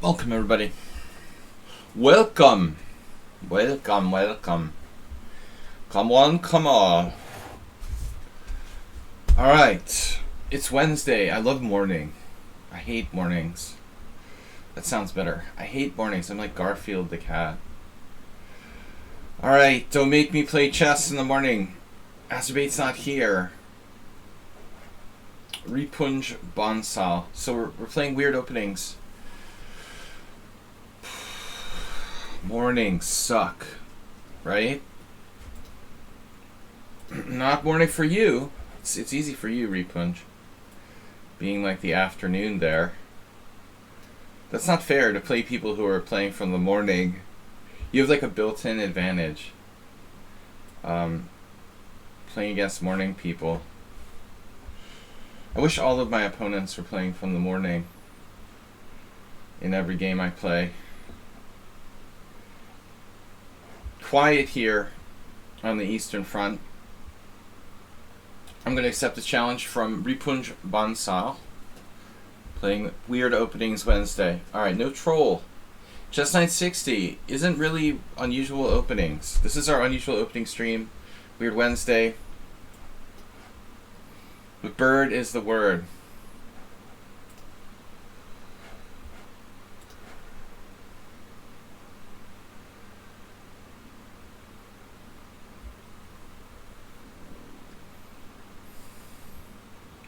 Welcome, everybody. Welcome. Welcome, welcome. Come on, come on. Alright. It's Wednesday. I love morning. I hate mornings. That sounds better. I hate mornings. I'm like Garfield the cat. Alright, don't make me play chess in the morning. Azerbaijan's not here. Repunj Bonsal. So we're playing weird openings. Mornings suck, right? Not morning for you. It's easy for you, Repunj. Being like the afternoon there. That's not fair to play people who are playing from the morning. You have like a built-in advantage. Playing against morning people. I wish all of my opponents were playing from the morning in every game I play. Quiet here on the Eastern Front. I'm going to accept a challenge from Repunj Bonsal. Playing Weird Openings Wednesday. Alright, no troll. Chess 960 isn't really unusual openings. This is our unusual opening stream. Weird Wednesday. But bird is the word.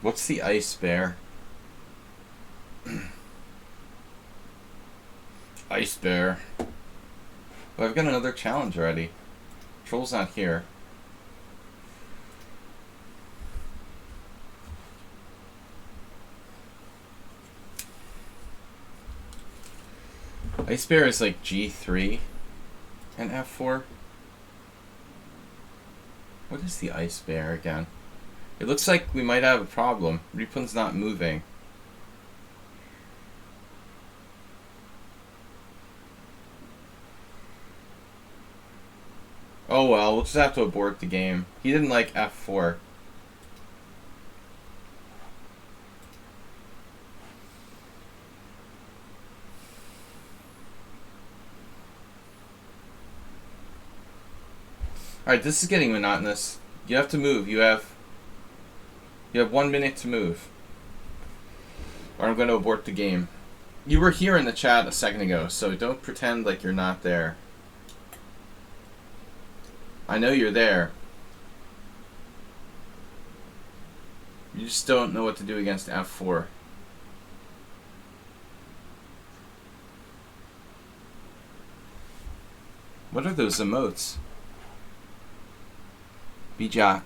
What's the ice bear? Ice bear. Well, I've got another challenge already. Troll's not here. Ice bear is like G3 and F4. What is the ice bear again? It looks like we might have a problem. Repun's not moving. Oh well, we'll just have to abort the game. He didn't like F4. Alright, this is getting monotonous. You have to move. You have 1 minute to move. Or I'm going to abort the game. You were here in the chat a second ago, so don't pretend like you're not there. I know you're there. You just don't know what to do against F4. What are those emotes? Bijak.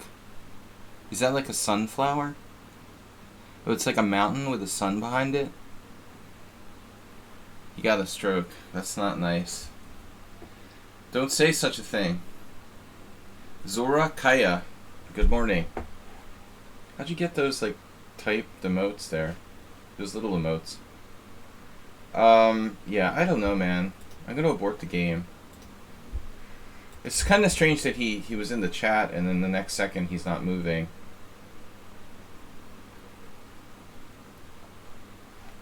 Is that like a sunflower? Oh, it's like a mountain with a sun behind it? You got a stroke. That's not nice. Don't say such a thing. Zora Kaya. Good morning. How'd you get those, like, typed emotes there? Those little emotes. Yeah, I don't know, man. I'm gonna abort the game. It's kind of strange that he was in the chat and then the next second he's not moving.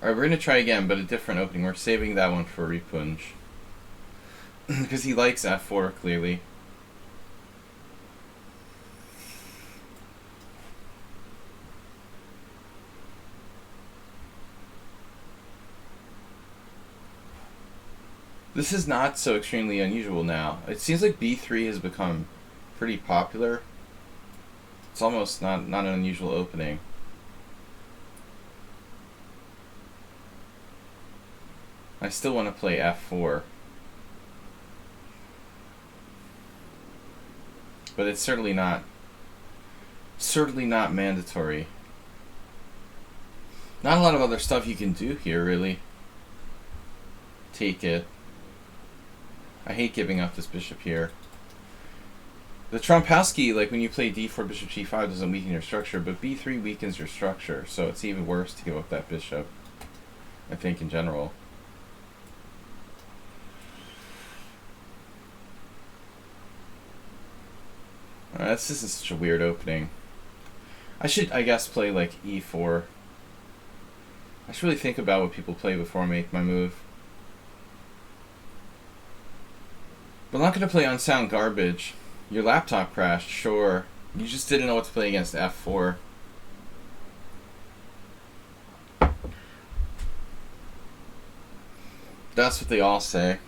Alright, we're going to try again, but a different opening. We're saving that one for Repunj. Because he likes F4, clearly. This is not so extremely unusual now. It seems like B3 has become pretty popular. It's almost not an unusual opening. I still want to play F4. But it's certainly not mandatory. Not a lot of other stuff you can do here, really. Take it. I hate giving up this bishop here. The Trompowsky, like when you play d4, bishop g5 doesn't weaken your structure, but b3 weakens your structure, so it's even worse to give up that bishop, I think, in general. This isn't such a weird opening. I should, I guess, play like e4. I should really think about what people play before I make my move. But I'm not going to play unsound garbage. Your laptop crashed, sure. You just didn't know what to play against f4. That's what they all say.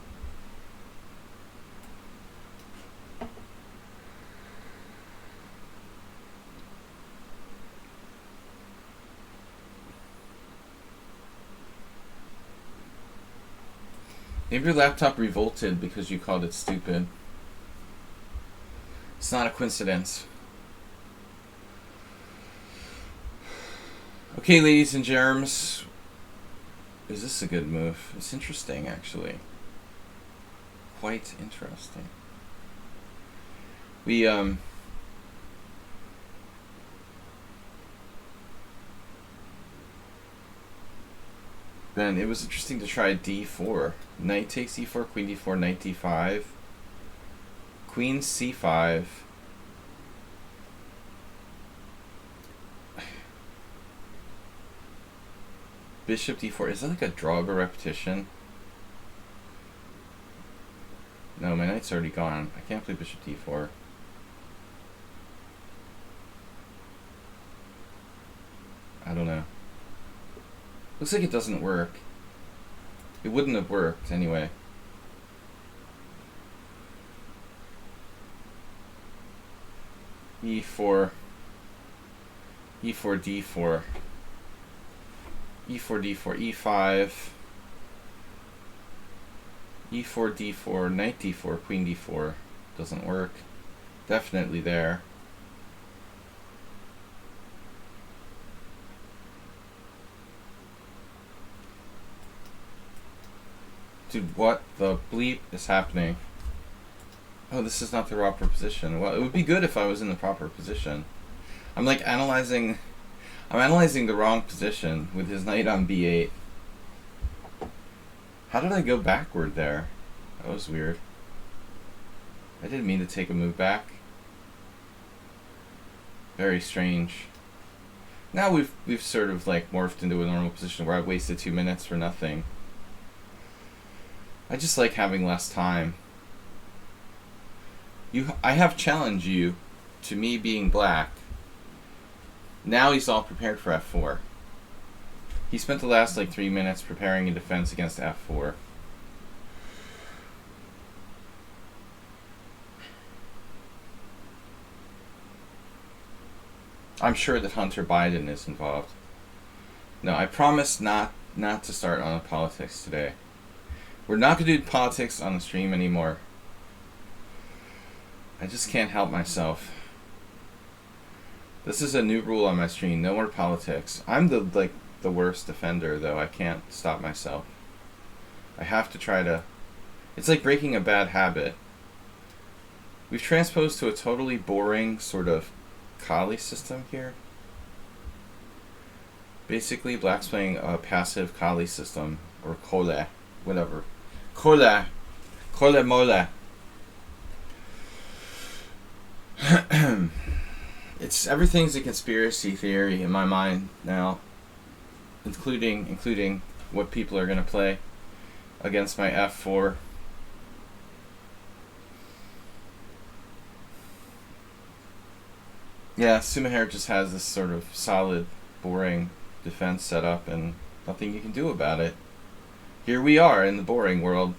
Maybe your laptop revolted because you called it stupid. It's not a coincidence. Okay, ladies and germs. Is this a good move? It's interesting, actually. Quite interesting. Then it was interesting to try d4. Knight takes e4, queen d4, knight d5. Queen c5. Bishop d4. Is that like a draw or repetition? No, my knight's already gone. I can't play bishop d4. I don't know. Looks like it doesn't work. It wouldn't have worked anyway. e4, e4, d4, e4, d4, e5, e4, d4, knight d4, queen d4. Doesn't work. Definitely there. Dude, what the bleep is happening? Oh, this is not the proper position. Well, it would be good if I was in the proper position. I'm like analyzing the wrong position with his knight on b8. How did I go backward there? That was weird. I didn't mean to take a move back. Very strange. Now we've sort of like morphed into a normal position where I wasted 2 minutes for nothing. I just like having less time. I have challenged you to me being black. Now he's all prepared for f4. He spent the last like 3 minutes preparing a defense against f4. I'm sure that Hunter Biden is involved. No, I promise not to start on politics today. We're not going to do politics on the stream anymore. I just can't help myself. This is a new rule on my stream. No more politics. I'm the worst offender, though. I can't stop myself. I have to try to... It's like breaking a bad habit. We've transposed to a totally boring sort of Kali system here. Basically, black's playing a passive Kali system, or Kole, whatever. Kole mole. Everything's a conspiracy theory in my mind now, including what people are gonna play against my f4. Yeah, Sumaher just has this sort of solid, boring defense set up, and nothing you can do about it. Here we are in the boring world.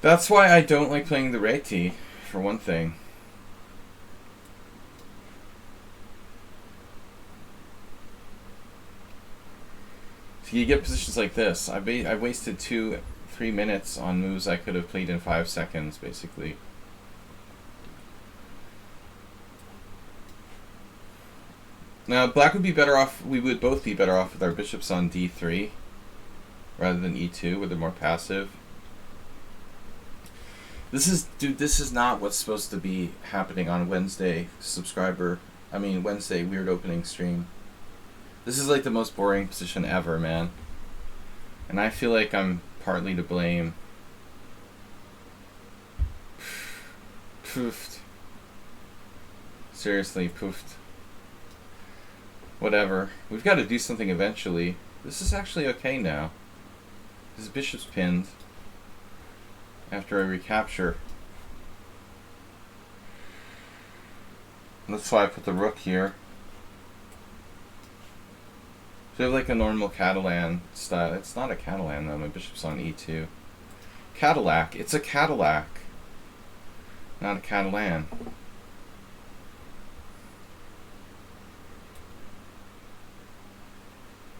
That's why I don't like playing the Reti, for one thing. If you get positions like this, I wasted 2-3 minutes on moves I could have played in 5 seconds, basically. Now, black would be better off, we would both be better off with our bishops on d3 rather than e2, where they're more passive. This is not what's supposed to be happening on Wednesday Wednesday weird opening stream. This is like the most boring position ever, man. And I feel like I'm partly to blame. Poofed. Seriously, poofed. Whatever. We've got to do something eventually. This is actually okay now. His bishop's pinned. after I recapture. That's why I put the rook here. So I have like a normal Catalan style. It's not a Catalan though, my bishop's on e2. Cadillac, it's a Cadillac. Not a Catalan.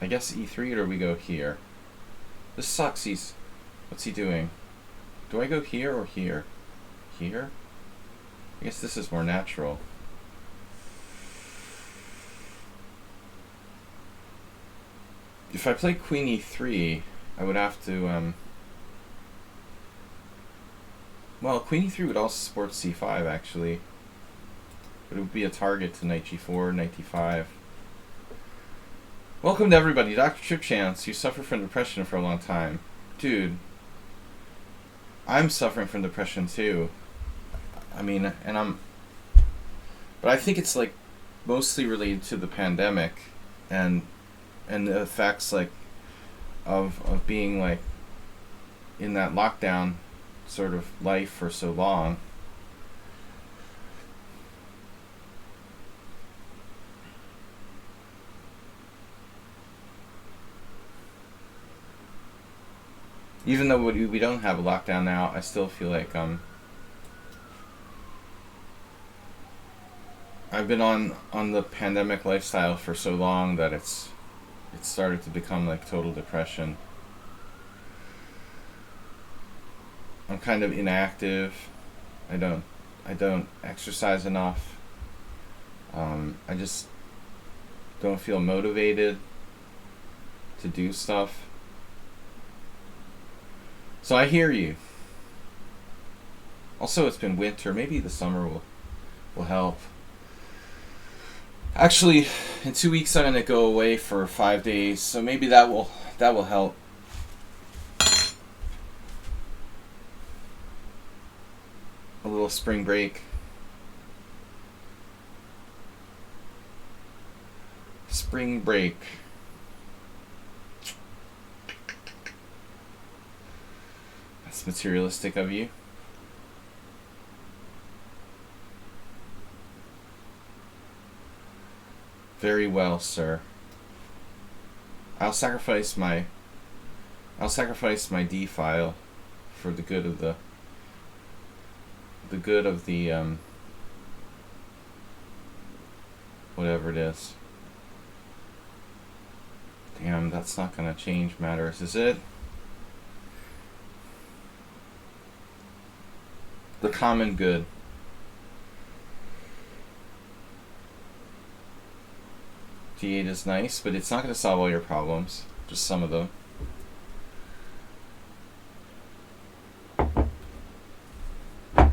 I guess e3 or we go here. This sucks, what's he doing? Do I go here or here? Here? I guess this is more natural. If I play queen e3, I would have to, well, queen e3 would also support c5, actually. But it would be a target to knight g4, knight d5. Welcome to everybody, Dr. Trip Chance. You suffer from depression for a long time. Dude, I'm suffering from depression too. I mean, but I think it's like mostly related to the pandemic and the effects like of being like in that lockdown sort of life for so long. Even though we don't have a lockdown now, I still feel like I've been on the pandemic lifestyle for so long that it started to become like total depression. I'm kind of inactive. I don't exercise enough. I just don't feel motivated to do stuff. So I hear you. Also, it's been winter. Maybe the summer will help. Actually, in 2 weeks I'm gonna go away for 5 days, so maybe that will help. A little spring break. Spring break. That's materialistic of you. Very well, sir. I'll sacrifice my D file for the good of the whatever it is. Damn, that's not gonna change matters, is it? The common good. D8 is nice, but it's not going to solve all your problems. Just some of them.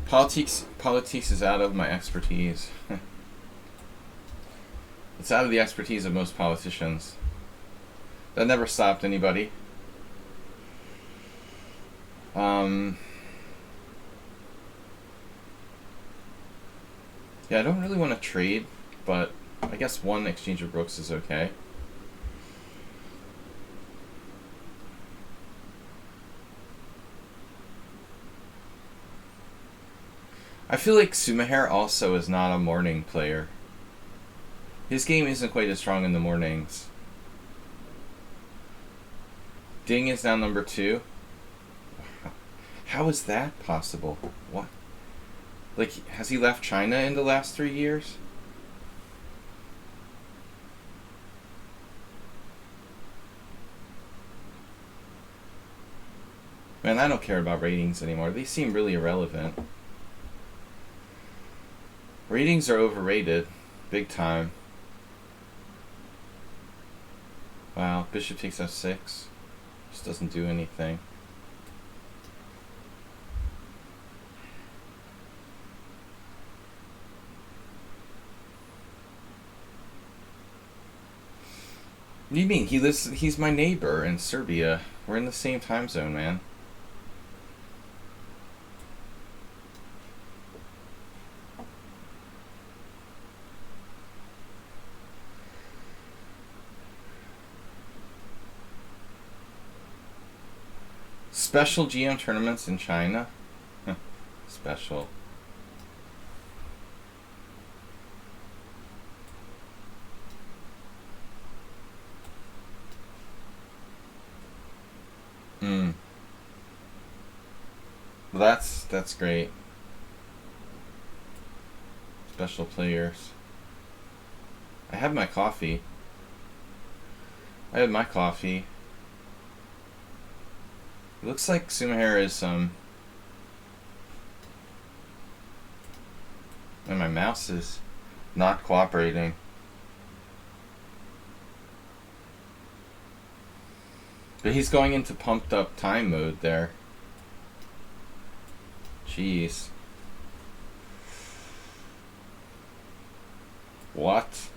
Politics is out of my expertise. It's out of the expertise of most politicians. That never stopped anybody. Yeah, I don't really want to trade, but I guess one exchange of rooks is okay. I feel like Sumaher also is not a morning player. His game isn't quite as strong in the mornings. Ding is now number 2. How is that possible? What? Like, has he left China in the last 3 years? Man, I don't care about ratings anymore. They seem really irrelevant. Ratings are overrated. Big time. Wow, bishop takes f6. Just doesn't do anything. What do you mean? He's my neighbor in Serbia. We're in the same time zone, man. Special GM tournaments in China? special. Well, that's great. Special players. I have my coffee. I had my coffee. It looks like Sumahara is and my mouse is not cooperating. But he's going into pumped up time mode there. Jeez. What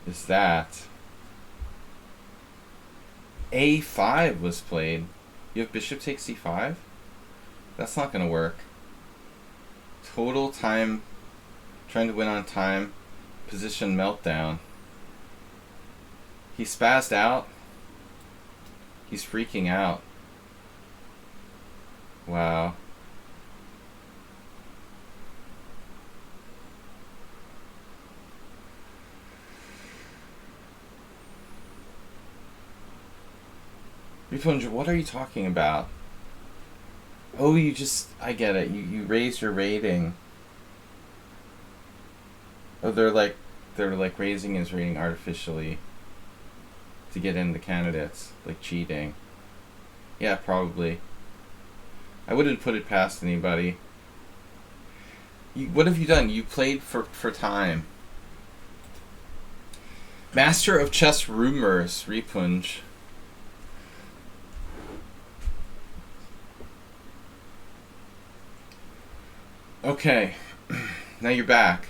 is that? A5 was played. You have bishop takes c5? That's not going to work. Total time, trying to win on time, position meltdown. He spazzed out. He's freaking out. Wow. Ripunja, what are you talking about? Oh, I get it. You raise your rating. Oh, they're like raising his rating artificially to get in the candidates, like cheating. Yeah, probably. I wouldn't put it past anybody. What have you done? You played for time. Master of Chess Rumors, Ripunj. Okay, now you're back.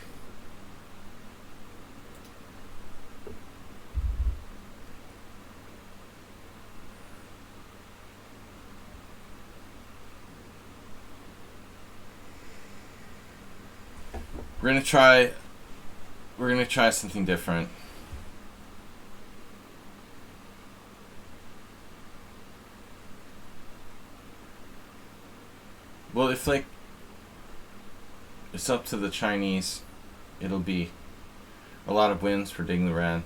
We're gonna try something different. Well, if it's up to the Chinese, it'll be a lot of wins for Ding Liren.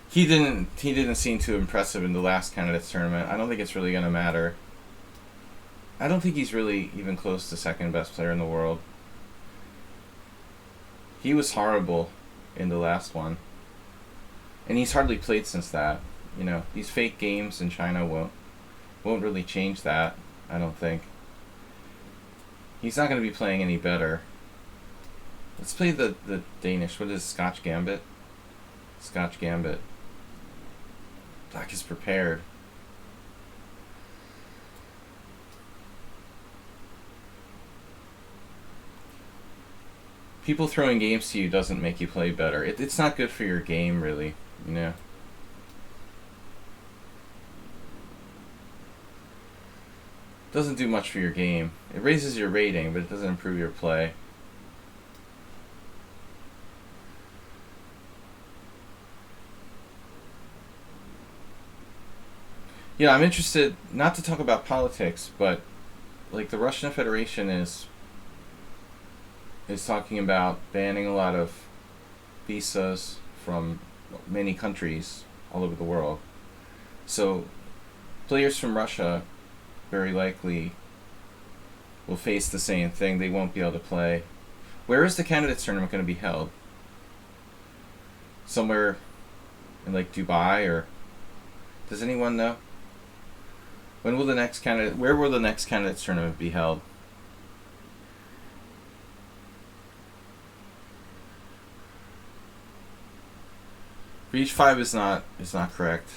He didn't seem too impressive in the last candidates tournament. I don't think it's really gonna matter. I don't think he's really even close to second best player in the world. He was horrible in the last one. And he's hardly played since that. You know, these fake games in China won't really change that, I don't think. He's not going to be playing any better. Let's play the Danish. What is Scotch Gambit? Scotch Gambit. Black is prepared. People throwing games to you doesn't make you play better. It's not good for your game, really, you know. Doesn't do much for your game. It raises your rating, but it doesn't improve your play. Yeah, I'm interested, not to talk about politics, but like the Russian Federation is talking about banning a lot of visas from many countries all over the world. So players from Russia very likely will face the same thing. They won't be able to play. Where is the candidates tournament going to be held? Somewhere in like Dubai, or does anyone know? When will the next where will the next candidates tournament be held? Reach 5 is not correct.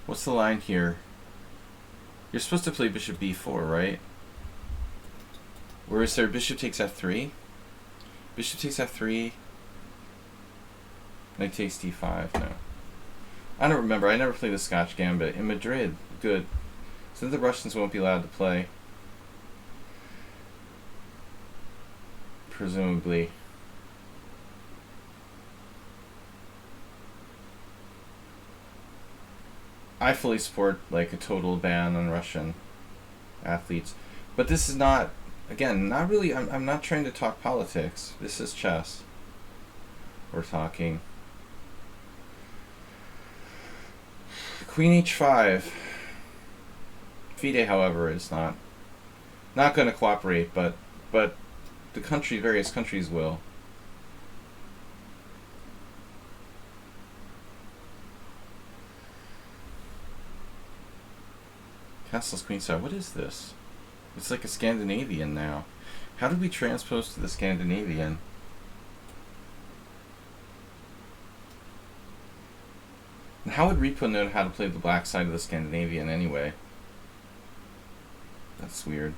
What's the line here? You're supposed to play bishop b4, right? Or is there bishop takes f3? Bishop takes f3. Knight takes d5. No. I don't remember. I never played the Scotch Gambit. In Madrid, good. So the Russians won't be allowed to play. Presumably. I fully support like a total ban on Russian athletes, but this is not, again, not really. I'm not trying to talk politics. This is chess. We're talking. Queen h5. FIDE, however, is not going to cooperate, but the various countries will. Castle's queenside. What is this? It's like a Scandinavian now. How did we transpose to the Scandinavian? And how would Repo know how to play the black side of the Scandinavian anyway? That's weird.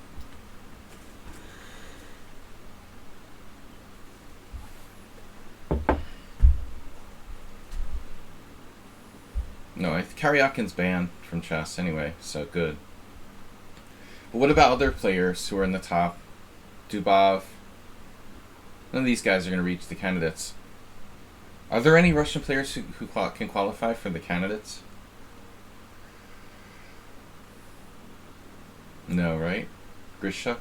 No, Karyakin's banned from chess anyway, so good. But what about other players who are in the top? Dubov. None of these guys are going to reach the candidates. Are there any Russian players who can qualify for the candidates? No, right? Grishuk?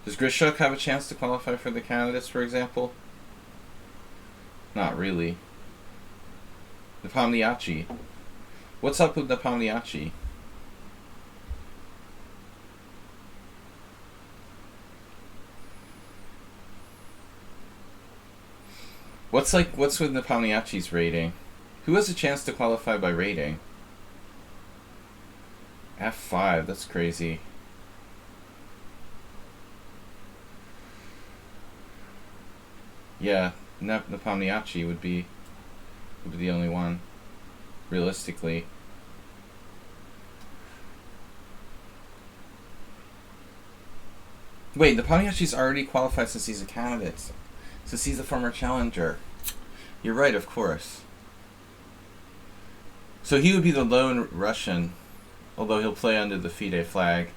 Does Grishuk have a chance to qualify for the candidates, for example? Not really. Nepomniachtchi. What's up with Nepomniachtchi? What's with Nepomniachtchi's rating? Who has a chance to qualify by rating? F5, that's crazy. Yeah, Nepomniachtchi would be the only one, realistically. Wait, Nepomniachtchi's already qualified since he's a candidate. Since he's a former challenger. You're right, of course. So he would be the lone Russian, although he'll play under the FIDE flag.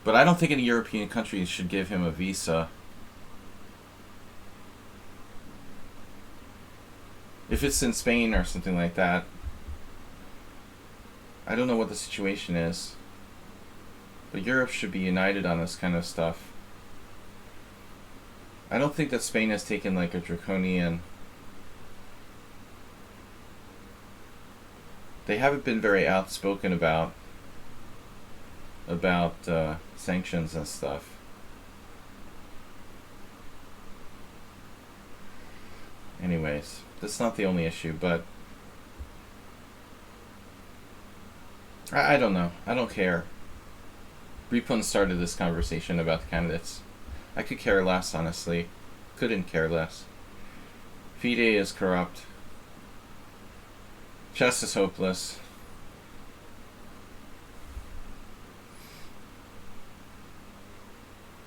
But I don't think any European country should give him a visa. If it's in Spain or something like that, I don't know what the situation is. But Europe should be united on this kind of stuff. I don't think that Spain has taken like a draconian... They haven't been very outspoken about sanctions and stuff. Anyways, that's not the only issue, but I don't know. I don't care. Repun started this conversation about the candidates. I could care less, honestly. Couldn't care less. FIDE is corrupt. Chess is hopeless.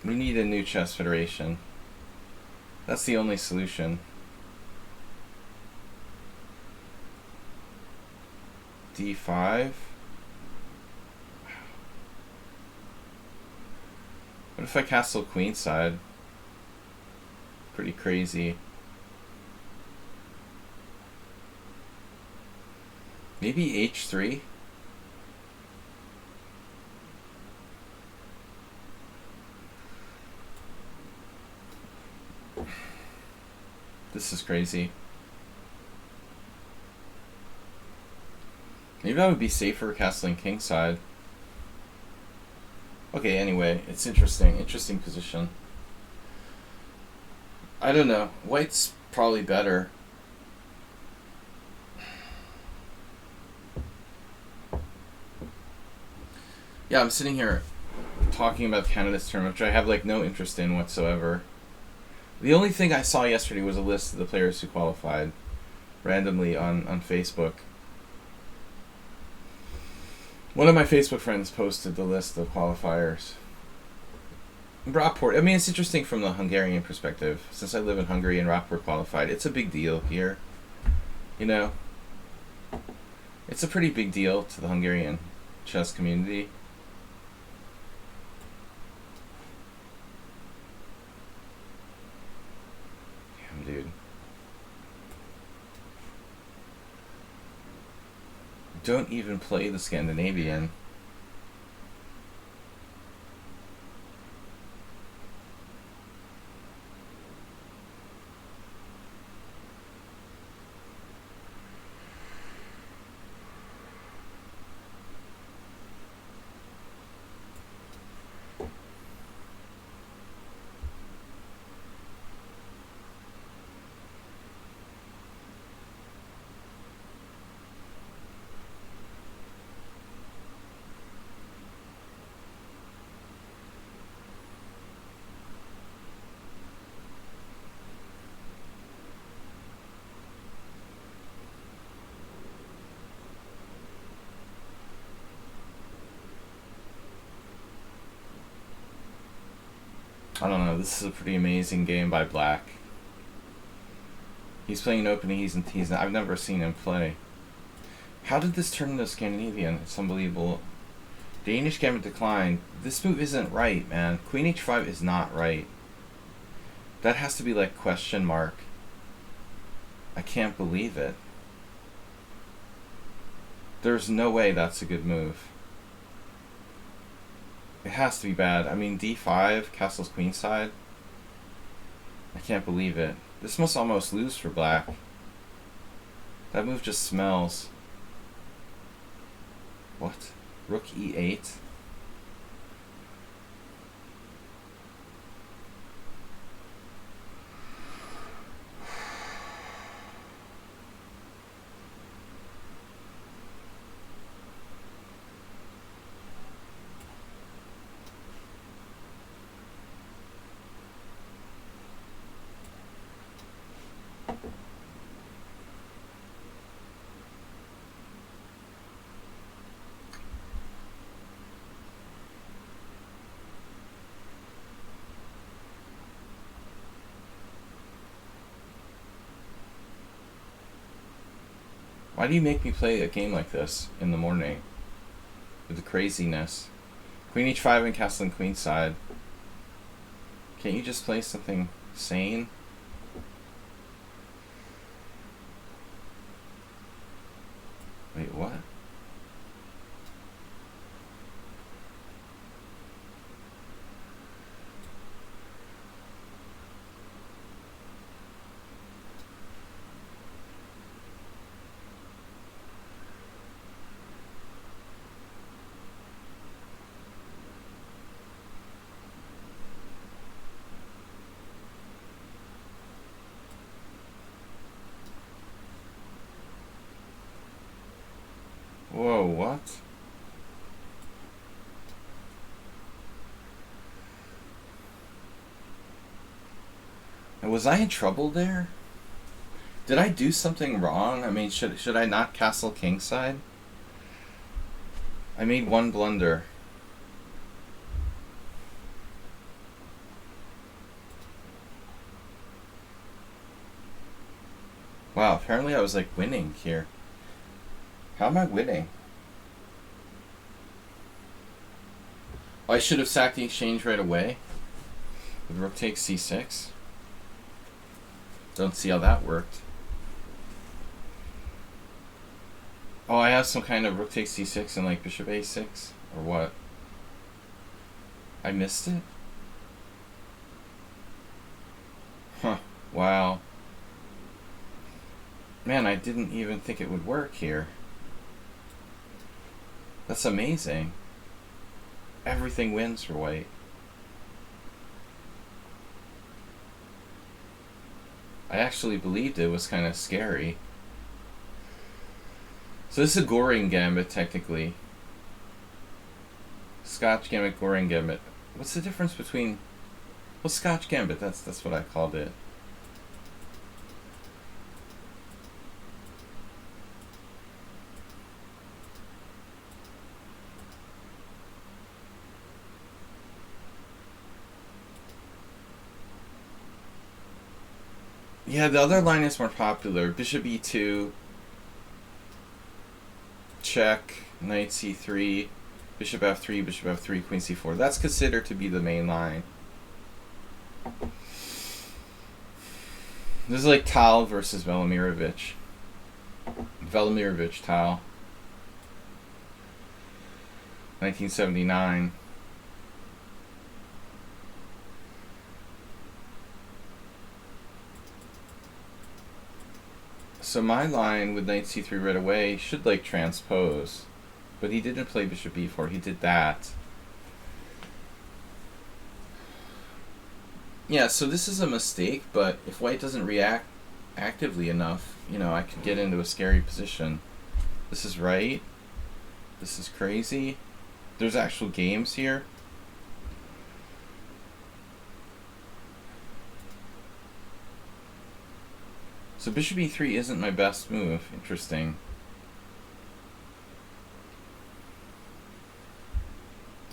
We need a new chess federation. That's the only solution. D5? What if I castle queenside? Pretty crazy. Maybe H3? This is crazy. Maybe I would be safer castling kingside. Okay, anyway, it's interesting. Interesting position. I don't know. White's probably better. Yeah, I'm sitting here talking about the candidates tournament, which I have like no interest in whatsoever. The only thing I saw yesterday was a list of the players who qualified randomly on Facebook. One of my Facebook friends posted the list of qualifiers. Rapport, I mean, it's interesting from the Hungarian perspective. Since I live in Hungary and Rapport qualified, it's a big deal here. You know? It's a pretty big deal to the Hungarian chess community. Damn, dude. Don't even play the Scandinavian. I don't know. This is a pretty amazing game by Black. He's playing an opening. I've never seen him play. How did this turn into Scandinavian? It's unbelievable. Danish Gambit declined. This move isn't right, man. Queen h5 is not right. That has to be like question mark. I can't believe it. There's no way that's a good move. It has to be bad. I mean, d5, castle's queenside. I can't believe it. This must almost lose for Black. That move just smells. What? Rook e8? Why do you make me play a game like this in the morning? With the craziness. Queen h5 and castle and queenside. Can't you just play something sane? Wait, what? Whoa, what? And was I in trouble there? Did I do something wrong? I mean, should I not castle kingside? I made one blunder. Wow, apparently I was like winning here. How am I winning? Oh, I should have sacked the exchange right away. With rook takes c6. Don't see how that worked. Oh, I have some kind of rook takes c6 and like bishop a6? Or what? I missed it? Huh. Wow. Man, I didn't even think it would work here. That's amazing. Everything wins for white. I actually believed it was kind of scary. So this is a Goring Gambit, technically. Scotch Gambit, Goring Gambit. What's the difference between... Well, Scotch Gambit, that's what I called it. Yeah, the other line is more popular. Bishop e2, check, knight c3, bishop f3, queen c4. That's considered to be the main line. This is like Tal versus Velimirovich. Velimirovich, Tal. 1979. So my line with knight c3 right away should like transpose, but he didn't play bishop b4. He did that. Yeah, so this is a mistake, but if white doesn't react actively enough, you know, I could get into a scary position. This is right. This is crazy. There's actual games here. So bishop e3 isn't my best move. Interesting.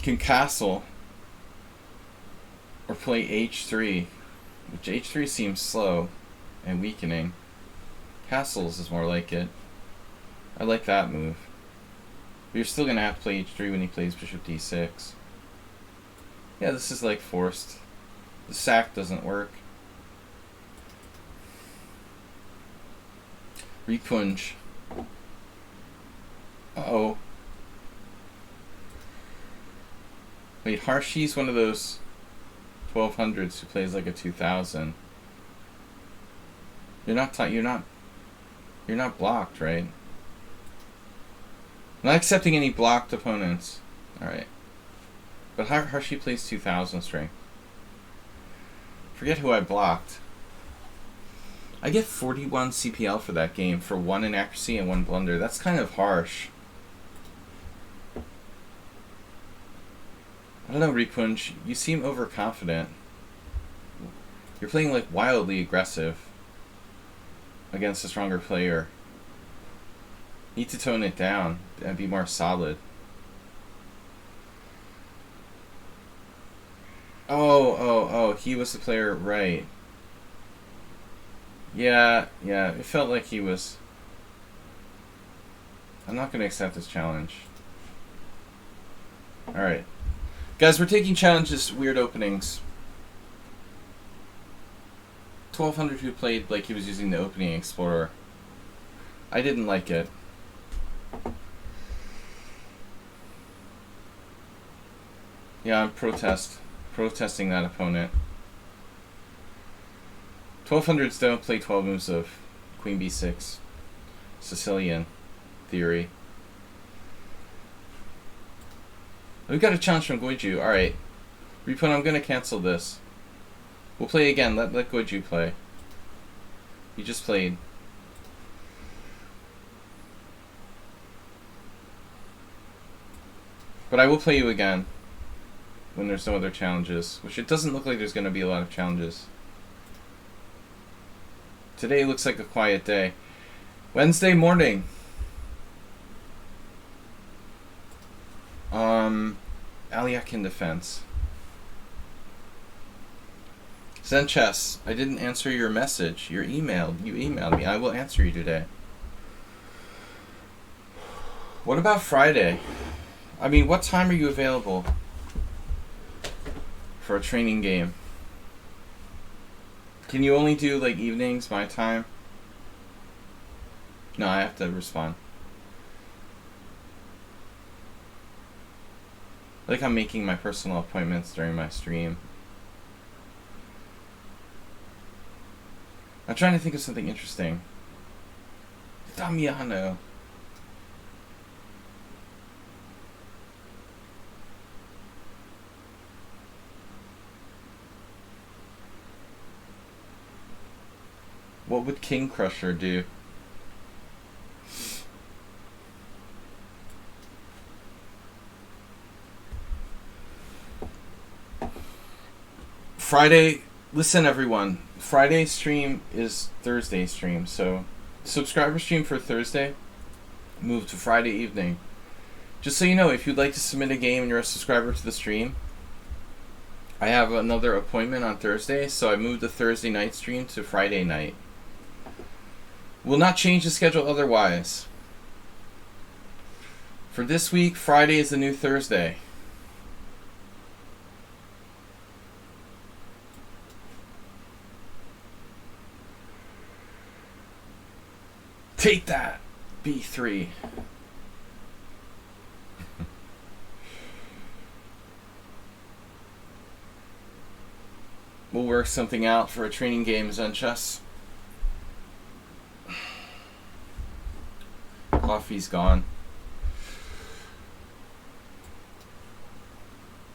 Can castle or play h3, which h3 seems slow and weakening. Castles is more like it. I like that move. But you're still going to have to play h3 when he plays bishop d6. Yeah, this is like forced. The sack doesn't work. Repunj. Uh-oh. Wait, Harshi's one of those 1200s who plays like a 2000. You're not blocked, right? I'm not accepting any blocked opponents. Alright. But Harshi plays 2000 strength. Forget who I blocked. I get 41 CPL for that game for 1 inaccuracy and 1 blunder. That's kind of harsh. I don't know, Repunj. You seem overconfident. You're playing like wildly aggressive against a stronger player. Need to tone it down and be more solid. Oh, he was the player, right. Yeah, it felt like he was. I'm not going to accept this challenge. Alright. Guys, we're taking challenges, weird openings. 1200 who played like he was using the opening explorer. I didn't like it. Yeah, I'm protesting that opponent. 1200s don't play 12 moves of Queen b6. Sicilian theory. We got a challenge from Goju. Alright. Repun, I'm gonna cancel this. We'll play again. Let Goju play. He just played. But I will play you again when there's no other challenges, which it doesn't look like there's going to be a lot of challenges. Today looks like a quiet day. Wednesday morning. Aliakin defense. Zen Chess, I didn't answer your message, your email. You emailed me. I will answer you today. What about Friday? I mean, what time are you available for a training game? Can you only do like evenings, my time? No, I have to respond. Like I'm making my personal appointments during my stream. I'm trying to think of something interesting. Damiano. What would King Crusher do? Friday, listen everyone. Friday stream is Thursday stream, so subscriber stream for Thursday moved to Friday evening. Just so you know, if you'd like to submit a game and you're a subscriber to the stream, I have another appointment on Thursday, so I moved the Thursday night stream to Friday night. Will not change the schedule otherwise. For this week, Friday is the new Thursday. Take that, B3. work something out for a training game, Zen Chess. Coffee's gone.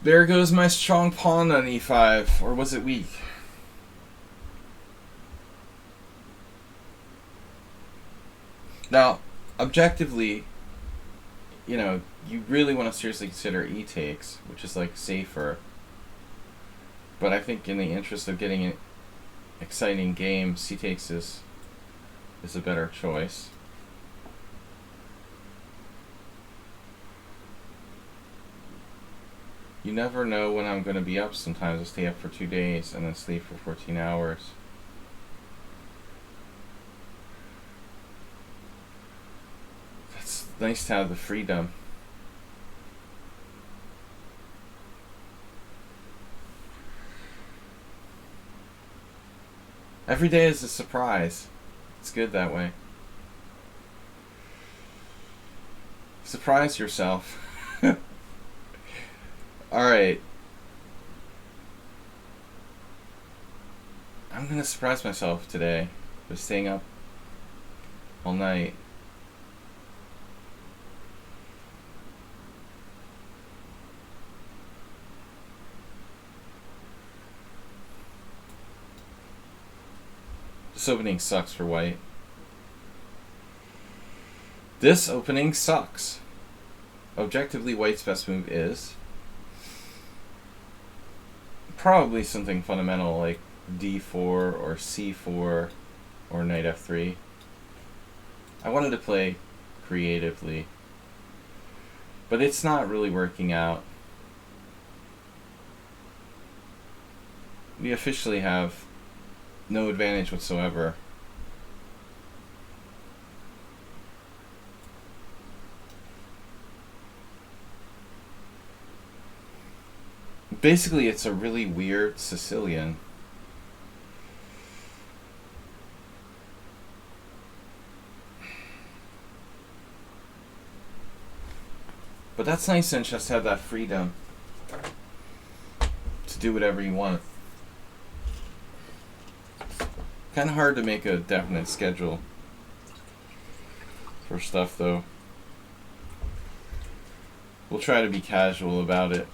There goes my strong pawn on e5. Or was it weak? Now, objectively, you know, you really want to seriously consider e takes, which is like safer. But I think in the interest of getting an exciting game, c takes is a better choice. You never know when I'm going to be up sometimes. I stay up for 2 days and then sleep for 14 hours. It's nice to have the freedom. Every day is a surprise. It's good that way. Surprise yourself. Alright. I'm gonna surprise myself today by staying up all night. This opening sucks for white. This opening sucks. Objectively, white's best move is probably something fundamental like d4 or c4 or knight f3. I wanted to play creatively, but it's not really working out. We officially have no advantage whatsoever. Basically, it's a really weird Sicilian. But that's nice and just have that freedom to do whatever you want. Kind of hard to make a definite schedule for stuff, though. We'll try to be casual about it.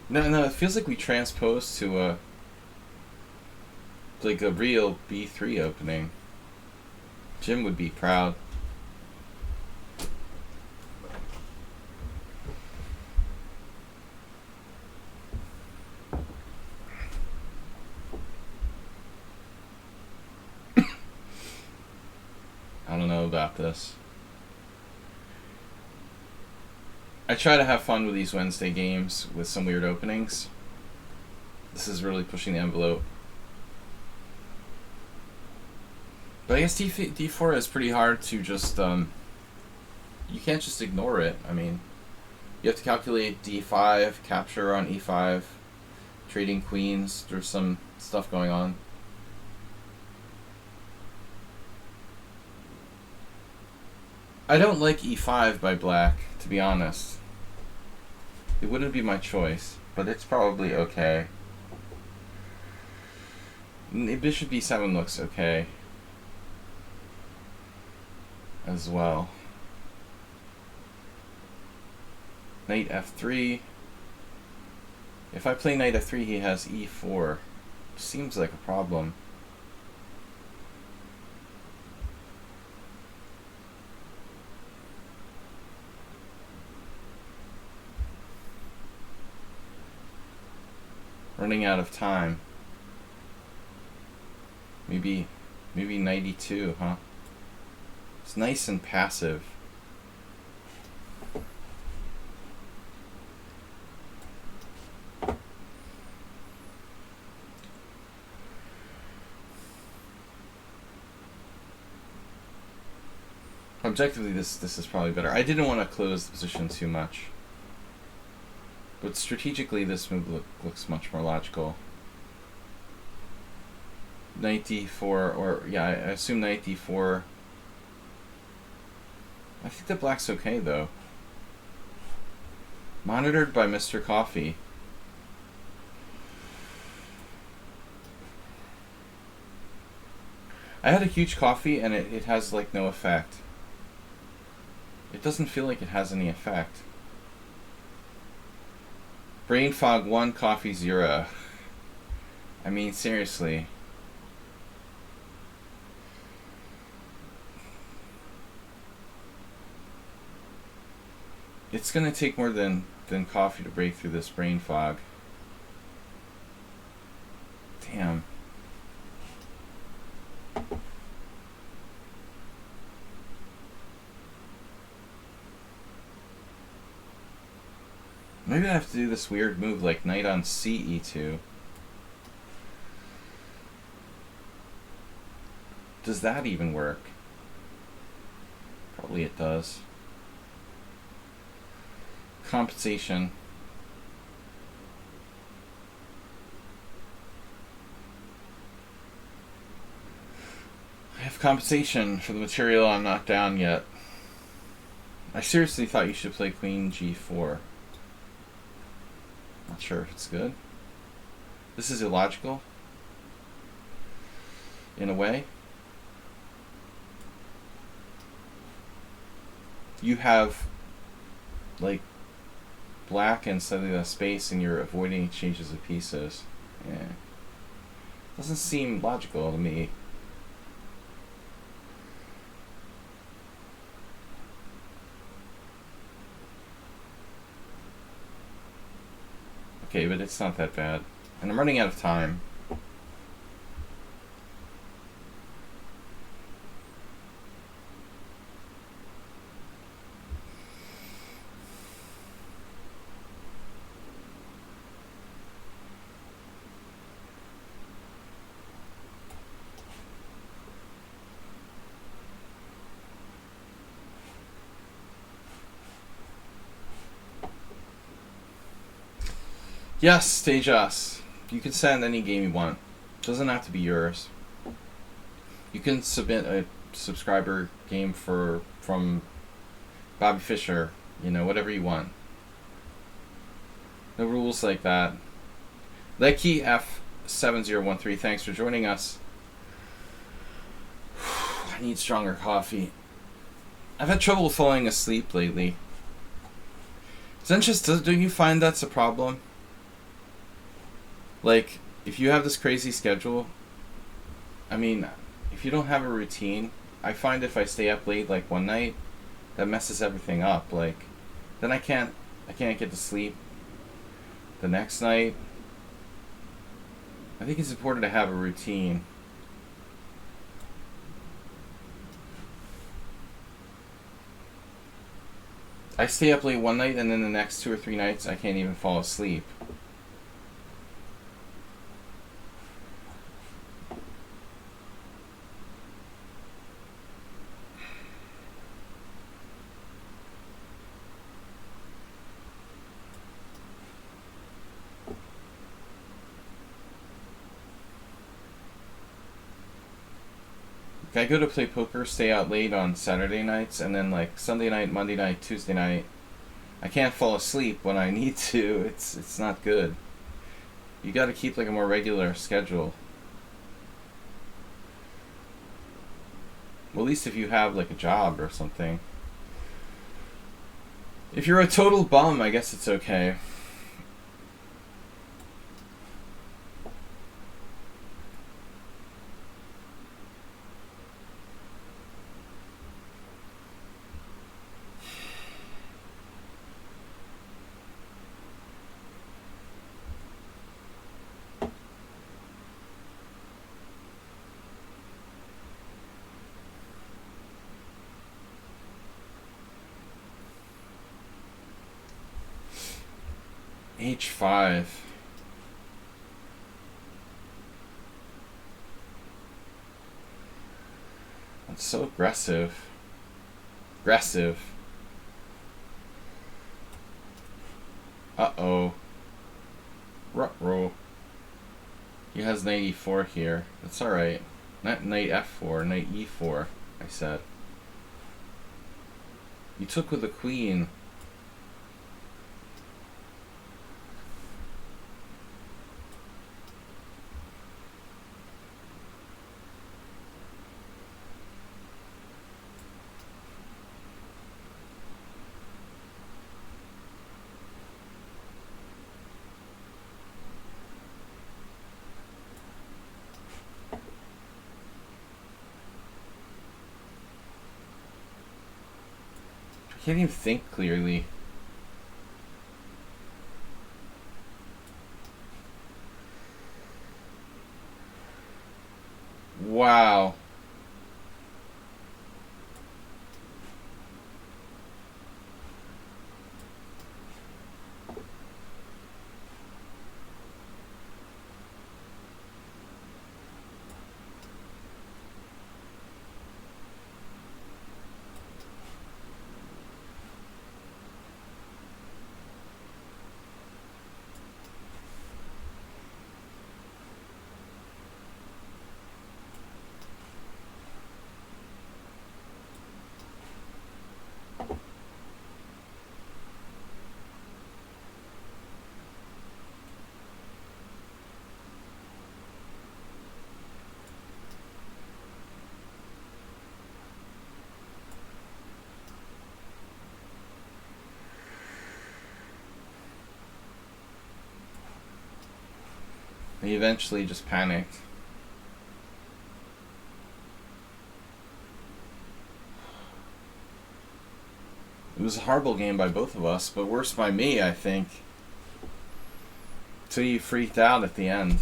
No, it feels like we transposed to a like a real B3 opening. Jim would be proud. I don't know about this. I try to have fun with these Wednesday games with some weird openings. This is really pushing the envelope. But I guess d4 is pretty hard to just, you can't just ignore it. I mean, you have to calculate d5, capture on e5, trading queens. There's some stuff going on. I don't like e5 by black, to be honest. It wouldn't be my choice, but it's probably okay. Bishop b7 looks okay as well. Knight f3. If I play knight f3, he has e4. Seems like a problem. Running out of time. Maybe knight e2, huh? It's nice and passive. Objectively, this is probably better. I didn't want to close the position too much. But strategically, this move looks much more logical. Knight d4, or yeah, I assume knight d4 I think that black's okay, though. Monitored by Mr. Coffee. I had a huge coffee and it has like no effect. It doesn't feel like it has any effect. Brain fog 1, coffee 0. I mean, seriously. It's gonna take more than coffee to break through this brain fog. Damn. Maybe I have to do this weird move like knight on ce2. Does that even work? Probably it does. Compensation. I have compensation for the material I'm not down yet. I seriously thought you should play queen g4. Not sure if it's good. This is illogical. In a way. You have like black and suddenly a space and you're avoiding exchanges of pieces. Yeah. Doesn't seem logical to me. Okay, but it's not that bad. And I'm running out of time. Yes, Tejas. You can send any game you want. Doesn't have to be yours. You can submit a subscriber game from Bobby Fischer. You know, whatever you want. No rules like that. Lecky F7013, thanks for joining us. I need stronger coffee. I've had trouble falling asleep lately. Zenchus, do you find that's a problem? Like, if you have this crazy schedule, I mean, if you don't have a routine, I find if I stay up late, like one night, that messes everything up. Like, then I can't get to sleep the next night. I think it's important to have a routine. I stay up late one night and then the next 2 or 3 nights I can't even fall asleep. I go to play poker, stay out late on Saturday nights, and then like Sunday night, Monday night, Tuesday night, I can't fall asleep when I need to. It's not good. You got to keep like a more regular schedule. Well, at least if you have like a job or something. If you're a total bum, I guess it's okay. H5. That's so aggressive. Aggressive. Uh-oh. Ruh-roh. He has knight e4 here. That's alright. Not knight f4, knight e4, I said. You took with the queen. I can't even think clearly. Wow. He eventually just panicked. It was a horrible game by both of us, but worse by me, I think. Till you freaked out at the end.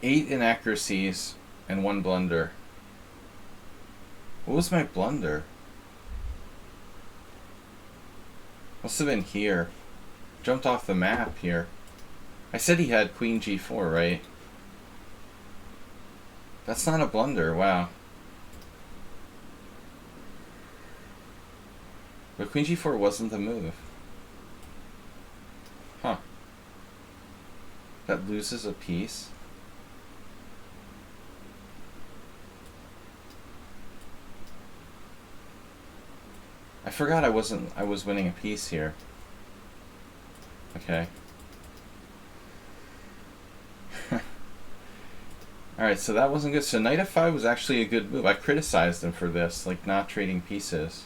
8 inaccuracies and 1 blunder. What was my blunder? Must have been here. Jumped off the map here. I said he had queen g4, right? That's not a blunder, wow. But queen g4 wasn't the move. Huh. That loses a piece. I forgot I was winning a piece here. Okay. Alright, so that wasn't good. So knight f5 was actually a good move. I criticized him for this, like not trading pieces.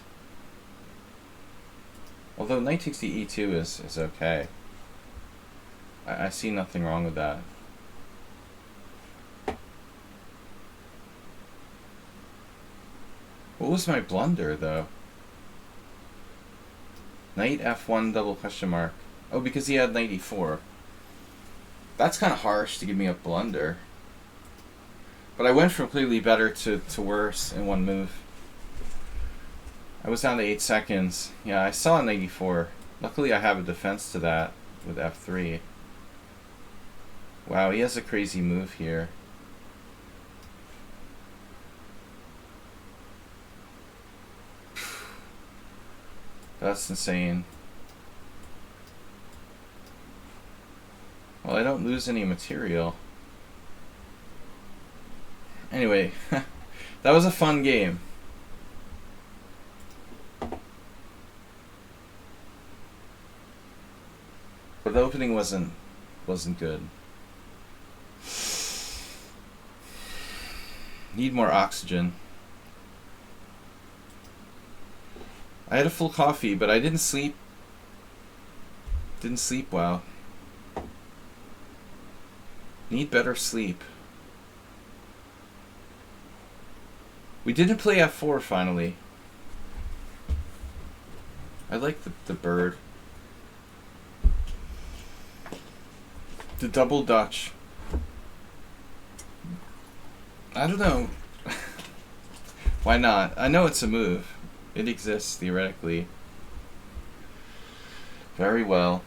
Although knight takes to e2 is okay. I see nothing wrong with that. What was my blunder, though? Knight f1 double question mark. Oh, because he had knight e4. That's kind of harsh to give me a blunder. But I went from clearly better to worse in one move. I was down to 8 seconds. Yeah, I saw knight e4. Luckily I have a defense to that with f3. Wow, he has a crazy move here. That's insane. Well, I don't lose any material. Anyway, that was a fun game. But the opening wasn't good. Need more oxygen. I had a full coffee, but I didn't sleep. Didn't sleep well. Need better sleep. We didn't play f4 finally. I like the bird. The double Dutch. I don't know. Why not? I know it's a move. It exists theoretically. Very well.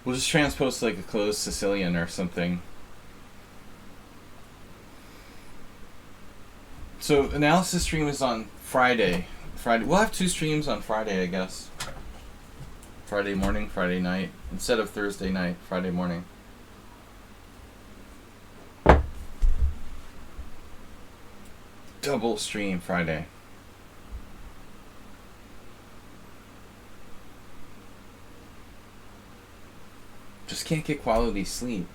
We'll just transpose like a closed Sicilian or something. So analysis stream is on Friday. We'll have 2 streams on Friday, I guess. Friday morning, Friday night. Instead of Thursday night, Friday morning. Double stream Friday. Just can't get quality sleep.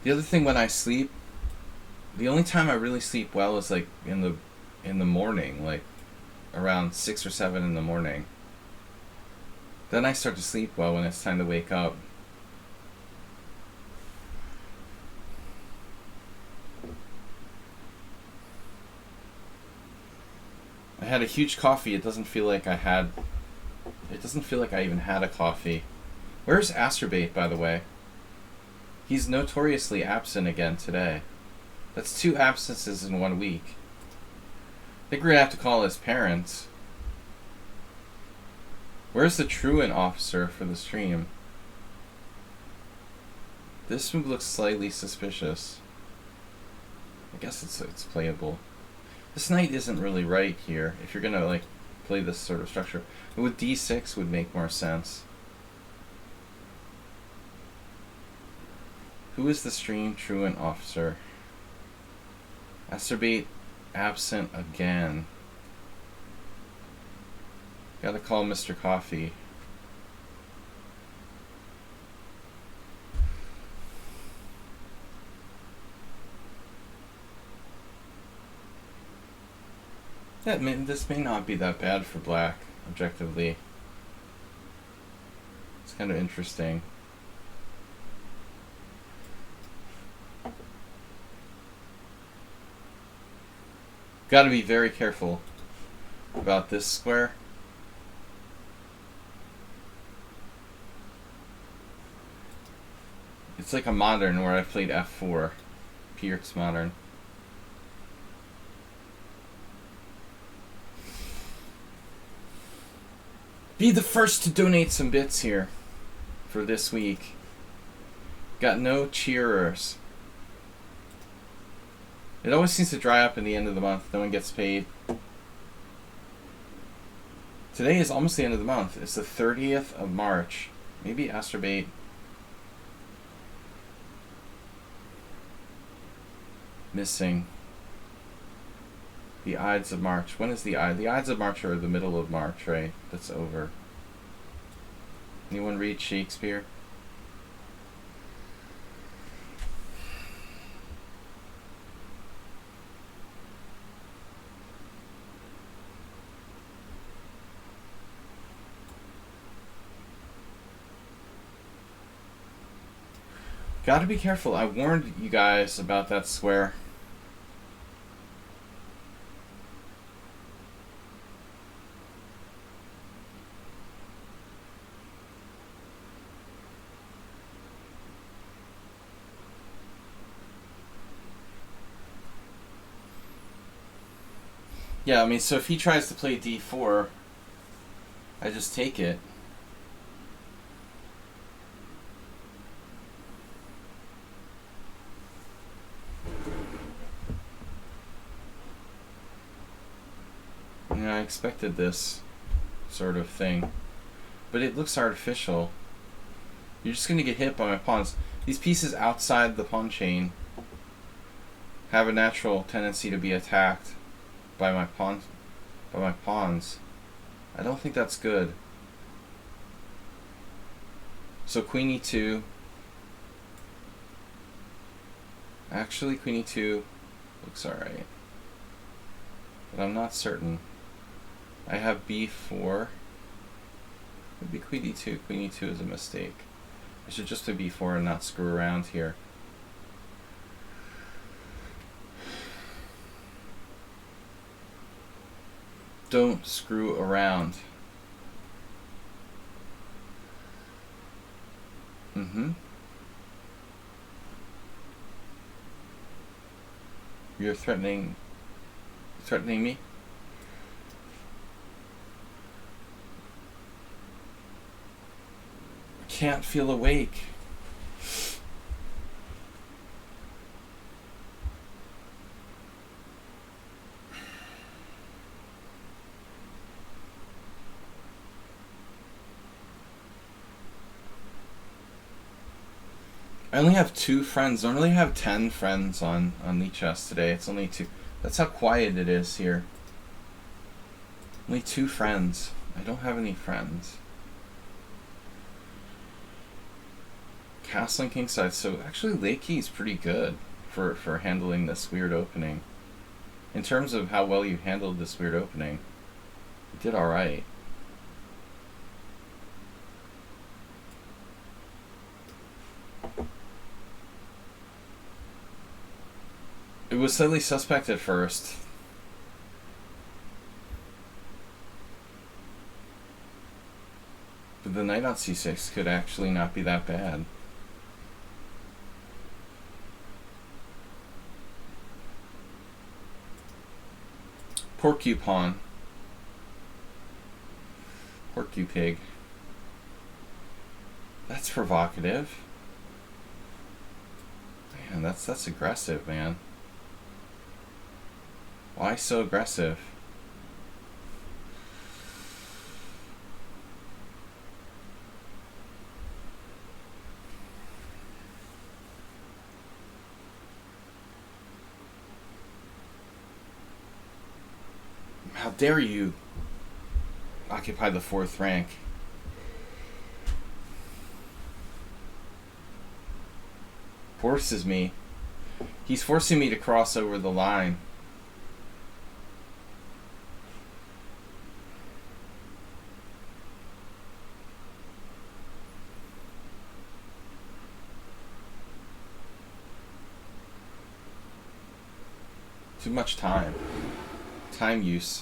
The other thing when I sleep, the only time I really sleep well is like in the morning, like around 6 or 7 in the morning. Then I start to sleep well when it's time to wake up. I had a huge coffee. It doesn't feel like I even had a coffee. Where's Asterbate, by the way? He's notoriously absent again today. That's 2 absences in 1 week. I think we're gonna have to call his parents. Where's the truant officer for the stream? This move looks slightly suspicious. I guess it's playable. This knight isn't really right here if you're gonna like play this sort of structure. But with d6 would make more sense. Who is the stream truant officer? Asterbate absent again. Gotta call Mr. Coffee. This may not be that bad for black, objectively. It's kind of interesting. Got to be very careful about this square. It's like a modern where I played f4. Pierce modern. Be the first to donate some bits here for this week. Got no cheerers. It always seems to dry up in the end of the month. No one gets paid. Today is almost the end of the month. It's the 30th of March. Maybe Asterbate. Missing. The Ides of March. When is the Ides? The Ides of March are the middle of March, right? That's over. Anyone read Shakespeare? Gotta be careful. I warned you guys about that square. Yeah, I mean, so if he tries to play d4, I just take it. Yeah, I expected this sort of thing, but it looks artificial. You're just going to get hit by my pawns. These pieces outside the pawn chain have a natural tendency to be attacked by my pawns. I don't think that's good. So queen e2. Actually, queen e2 looks alright, but I'm not certain. I have b4. Could be queen e2. Queen e2 is a mistake. I should just do b4 and not screw around here. Don't screw around. You're threatening me? can't feel awake. I only have 2 friends. I normally have 10 friends on lichess today. It's only 2. That's how quiet it is here. Only 2 friends. I don't have any friends. Castling kingside. So actually Leaky is pretty good for handling this weird opening. In terms of how well you handled this weird opening, you did alright. It was slightly suspect at first. But the knight on c6 could actually not be that bad. Pork you pawn. Pork you pig. That's provocative. Man, that's aggressive, man. Why so aggressive? How dare you occupy the 4th rank? Forces me. He's forcing me to cross over the line. Too much time. Time use.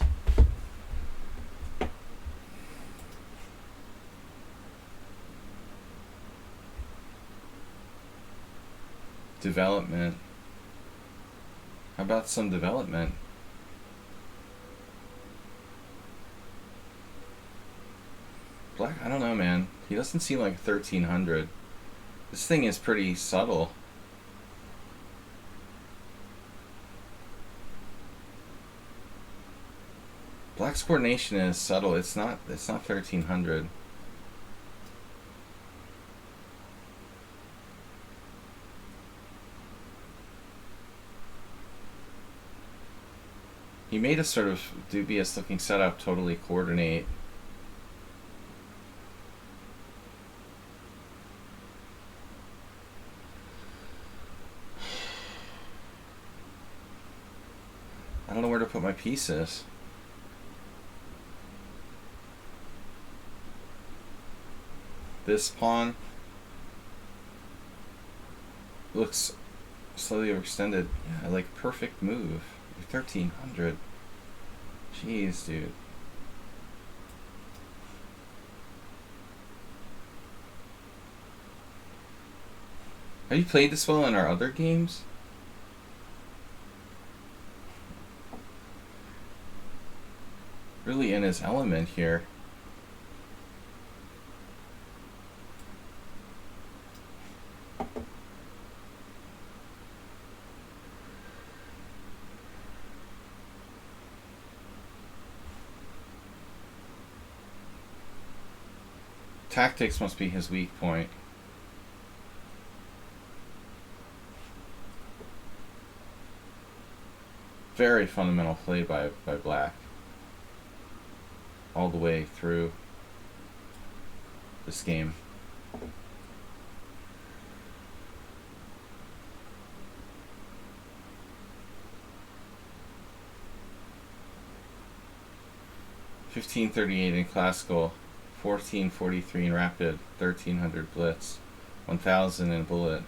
Development. How about some development? Black, I don't know, man. He doesn't seem like 1300. This thing is pretty subtle. Black's coordination is subtle. It's not 1300. He made a sort of dubious looking setup totally coordinate. I don't know where to put my pieces. This pawn looks slightly overextended. Yeah, like perfect move. 1300. Jeez, dude. Have you played this well in our other games? Really in his element here. Tactics must be his weak point. Very fundamental play by Black. All the way through this game. $15.38 in classical. 1443 in rapid, 1300 blitz, 1000 in bullet.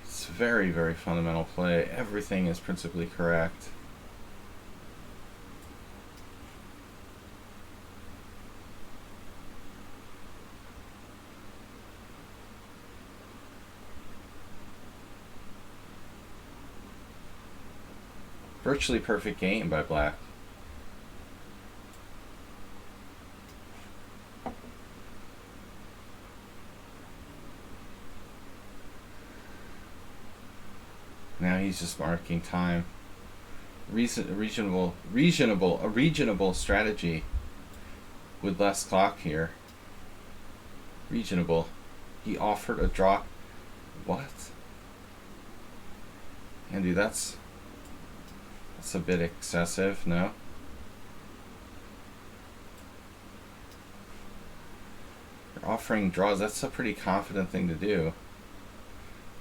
It's very, very fundamental play. Everything is principally correct. Virtually perfect game by black. Now he's just marking time. Reasonable strategy with less clock here. Reasonable. He offered a draw. What? Andy, that's a bit excessive, no? You're offering draws. That's a pretty confident thing to do.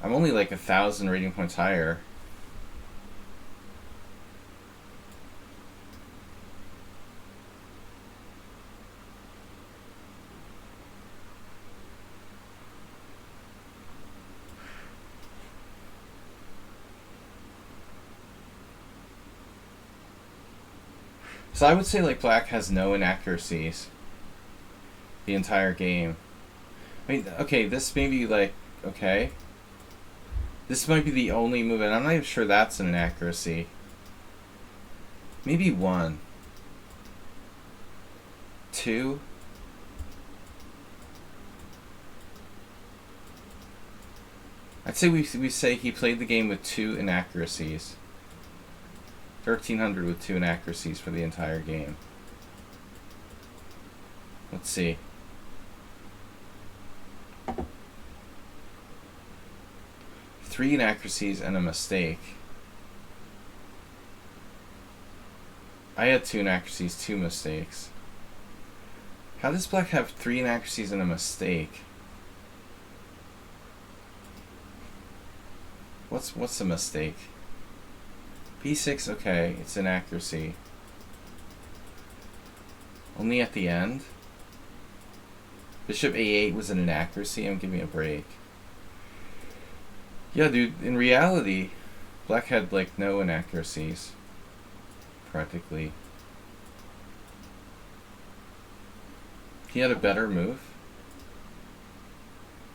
I'm only like 1,000 rating points higher. So I would say like black has no inaccuracies the entire game. I mean, okay, this may be like, okay. This might be the only move, and I'm not even sure that's an inaccuracy. Maybe 1. 2. I'd say we say he played the game with 2 inaccuracies. 1,300 with 2 inaccuracies for the entire game. Let's see. Three inaccuracies and a mistake. I had 2 inaccuracies, 2 mistakes. How does black have 3 inaccuracies and a mistake? What's the mistake? B6, okay, it's inaccuracy. Only at the end? Bishop A8 was an inaccuracy? I'm giving a break. Yeah, dude, in reality, black had like no inaccuracies. Practically. He had a better move?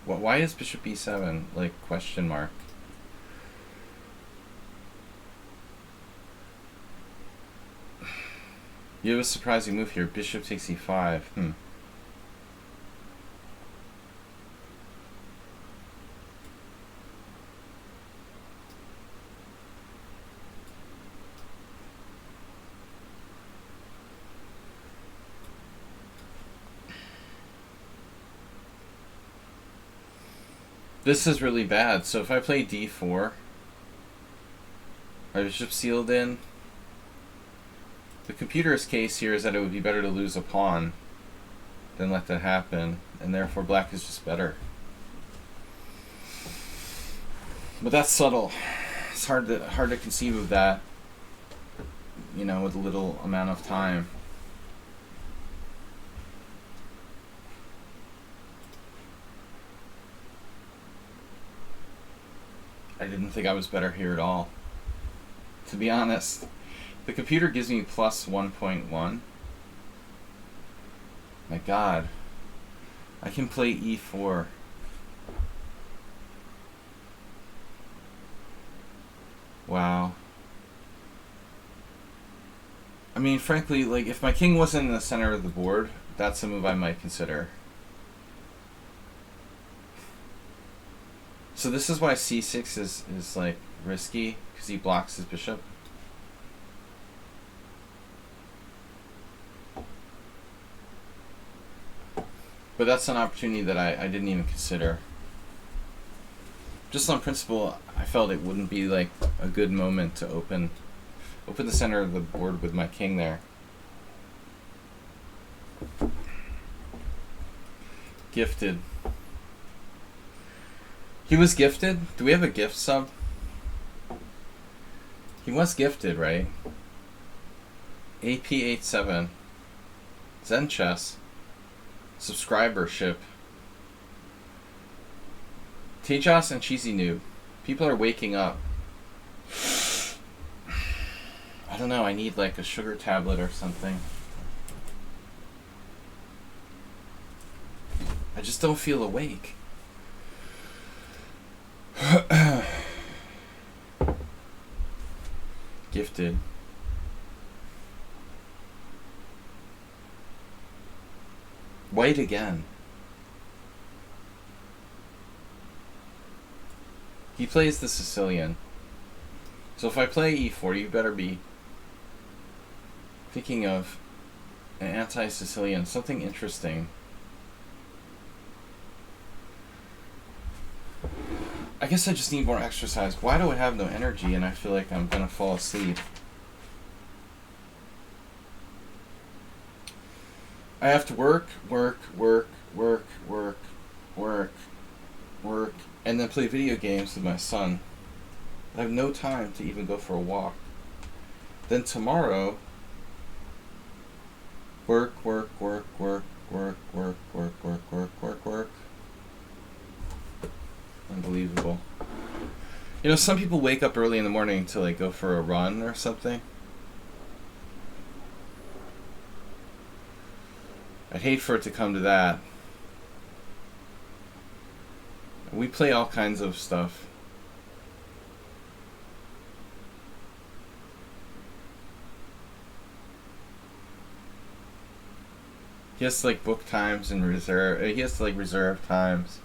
Why is bishop B7 like question mark? You have a surprising move here. Bishop takes E5. This is really bad. So if I play D4, my bishop sealed in. The computer's case here is that it would be better to lose a pawn than let that happen, and therefore black is just better. But that's subtle. It's hard to conceive of that, you know, with a little amount of time. I didn't think I was better here at all, to be honest. The computer gives me plus 1.1. My god. I can play E4. Wow. I mean, frankly, like, if my king wasn't in the center of the board, that's a move I might consider. So this is why C6 is like, risky, because he blocks his bishop. But that's an opportunity that I didn't even consider. Just on principle, I felt it wouldn't be like a good moment to open the center of the board with my king there. Gifted. He was gifted? Do we have a gift sub? He was gifted, right? AP87. Zen Chess. Subscribership. Tejas and Cheesy Noob. People are waking up. I don't know, I need like a sugar tablet or something. I just don't feel awake. Gifted. White again. He plays the Sicilian. So if I play e4, you better be thinking of an anti-Sicilian, something interesting. I guess I just need more exercise. Why do I have no energy and I feel like I'm gonna fall asleep? I have to work, and then play video games with my son. I have no time to even go for a walk. Then tomorrow, work. Unbelievable. You know, some people wake up early in the morning to like go for a run or something. I'd hate for it to come to that. We play all kinds of stuff. He has to like book times and reserve. He has to like reserve times.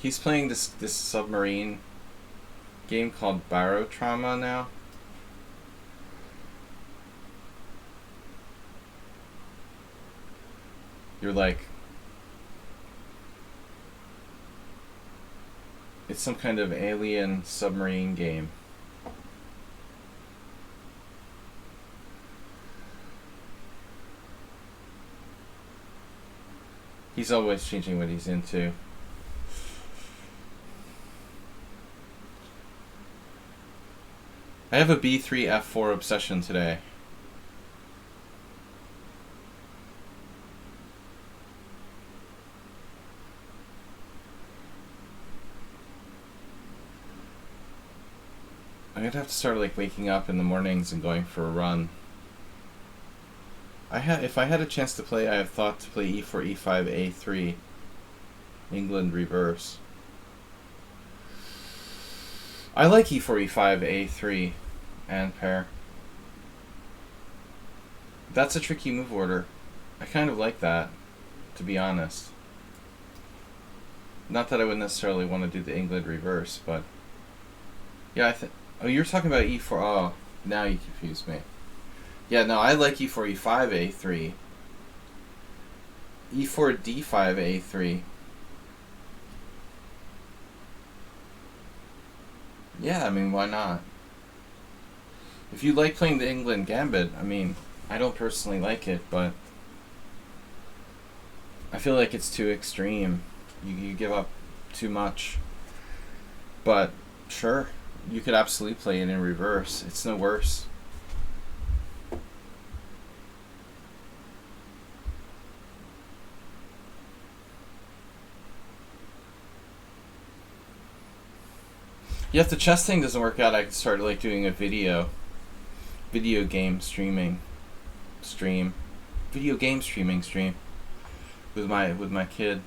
He's playing this submarine game called Barotrauma now. You're like, it's some kind of alien submarine game. He's always changing what he's into. I have a b3 f4 obsession today. I'm gonna have to start like waking up in the mornings and going for a run. If I had a chance to play, I have thought to play e4, e5, a3, England reverse. I like e4, e5, a3, and pair. That's a tricky move order. I kind of like that, to be honest. Not that I would necessarily want to do the England reverse, but yeah, I think. Oh, you're talking about e4. Oh, now you confused me. Yeah, no, I like e4, e5, a3. e4, d5, a3. Yeah, I mean, why not? If you like playing the England Gambit, I mean, I don't personally like it, but I feel like it's too extreme. You give up too much. But, sure, you could absolutely play it in reverse. It's no worse. Yeah, if the chess thing doesn't work out, I could start like doing a video game streaming stream with my kid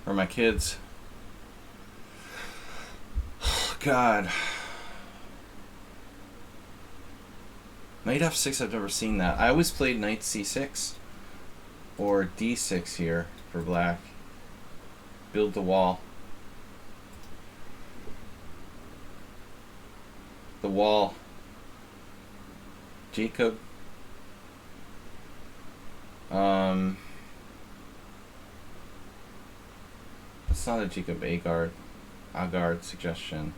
or my kids. God, knight f6. I've never seen that. I always played knight c6 or d6 here for black. Build the wall. The wall. Jacob. It's not a Jacob Agard suggestion.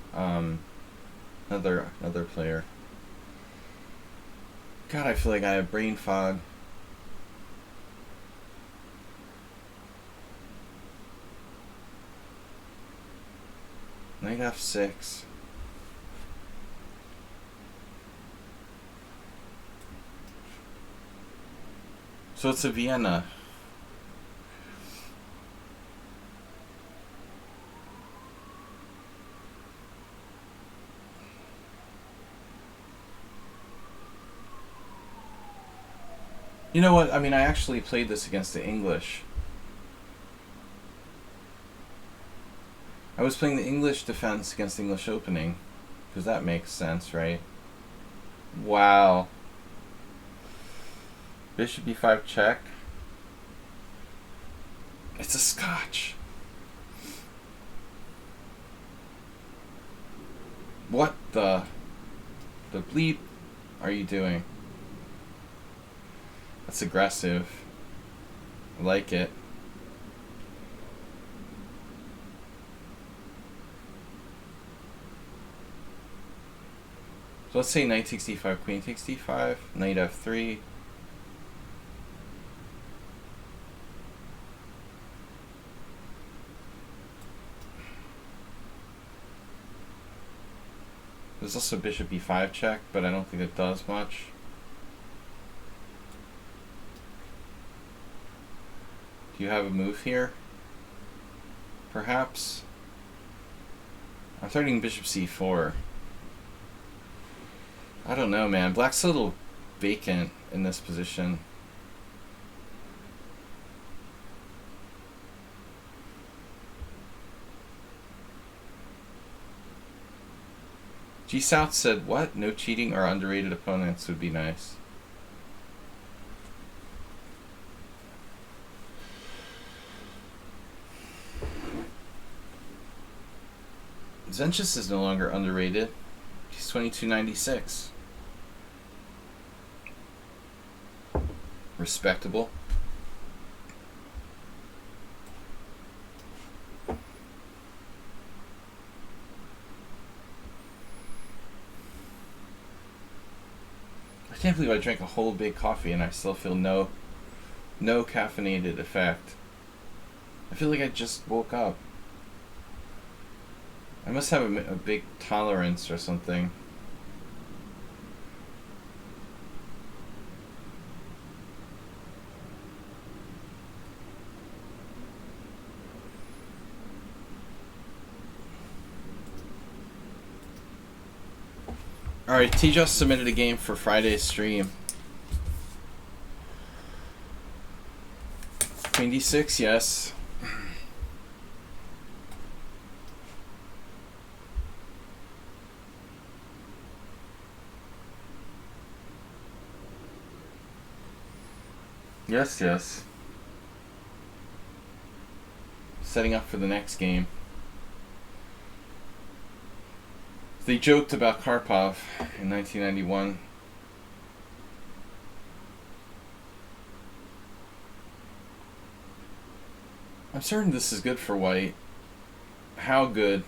Another player. God, I feel like I have brain fog. Knight f6. So it's a Vienna. You know what? I mean, I actually played this against the English. I was playing the English defense against English opening. Because that makes sense, right? Wow. Bishop b5 check. It's a scotch. What the bleep are you doing? That's aggressive. I like it. So let's say knight takes d5, queen takes d5, knight f3. There's also bishop e5 check, but I don't think it does much. Do you have a move here? Perhaps? I'm threatening bishop c4. I don't know, man. Black's a little vacant in this position. G South said, what? No cheating or underrated opponents would be nice. Zenchus is no longer underrated. He's 2296. Respectable. I can't believe I drank a whole big coffee and I still feel no caffeinated effect. I feel like I just woke up. I must have a big tolerance or something. Alright, T just submitted a game for Friday's stream. Queen d6, yes. Yes, yes. Setting up for the next game. They joked about Karpov in 1991. I'm certain this is good for white. How good?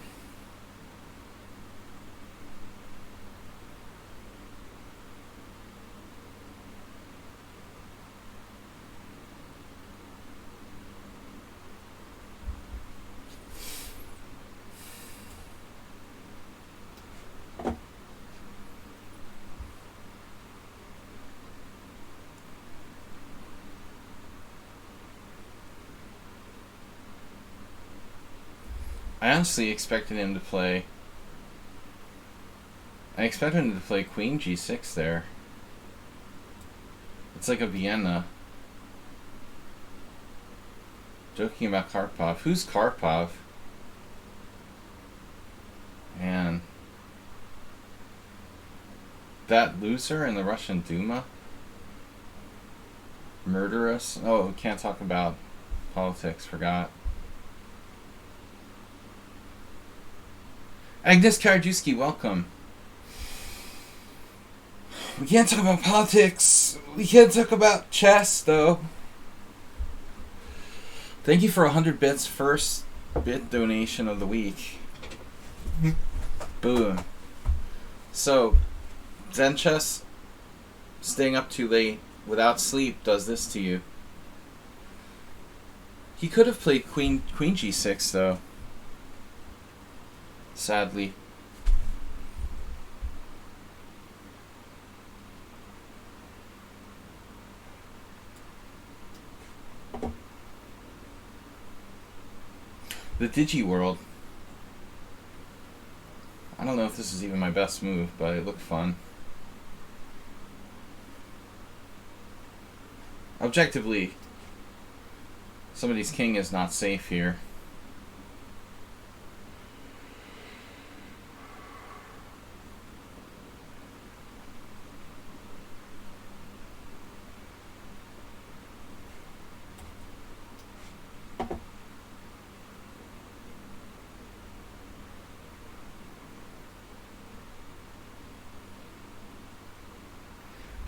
I honestly expected him to play... I expected him to play Queen G6 there. It's like a Vienna. Joking about Karpov. Who's Karpov? Man. That loser in the Russian Duma? Murderous? Oh, we can't talk about politics, forgot. Agnes Karajewski, welcome. We can't talk about politics. We can't talk about chess, though. Thank you for 100 bits. First bit donation of the week. Boom. So, Zen chess, staying up too late without sleep does this to you. He could have played Queen G6, though. Sadly. The Digi World. I don't know if this is even my best move, but it looked fun. Objectively, somebody's king is not safe here.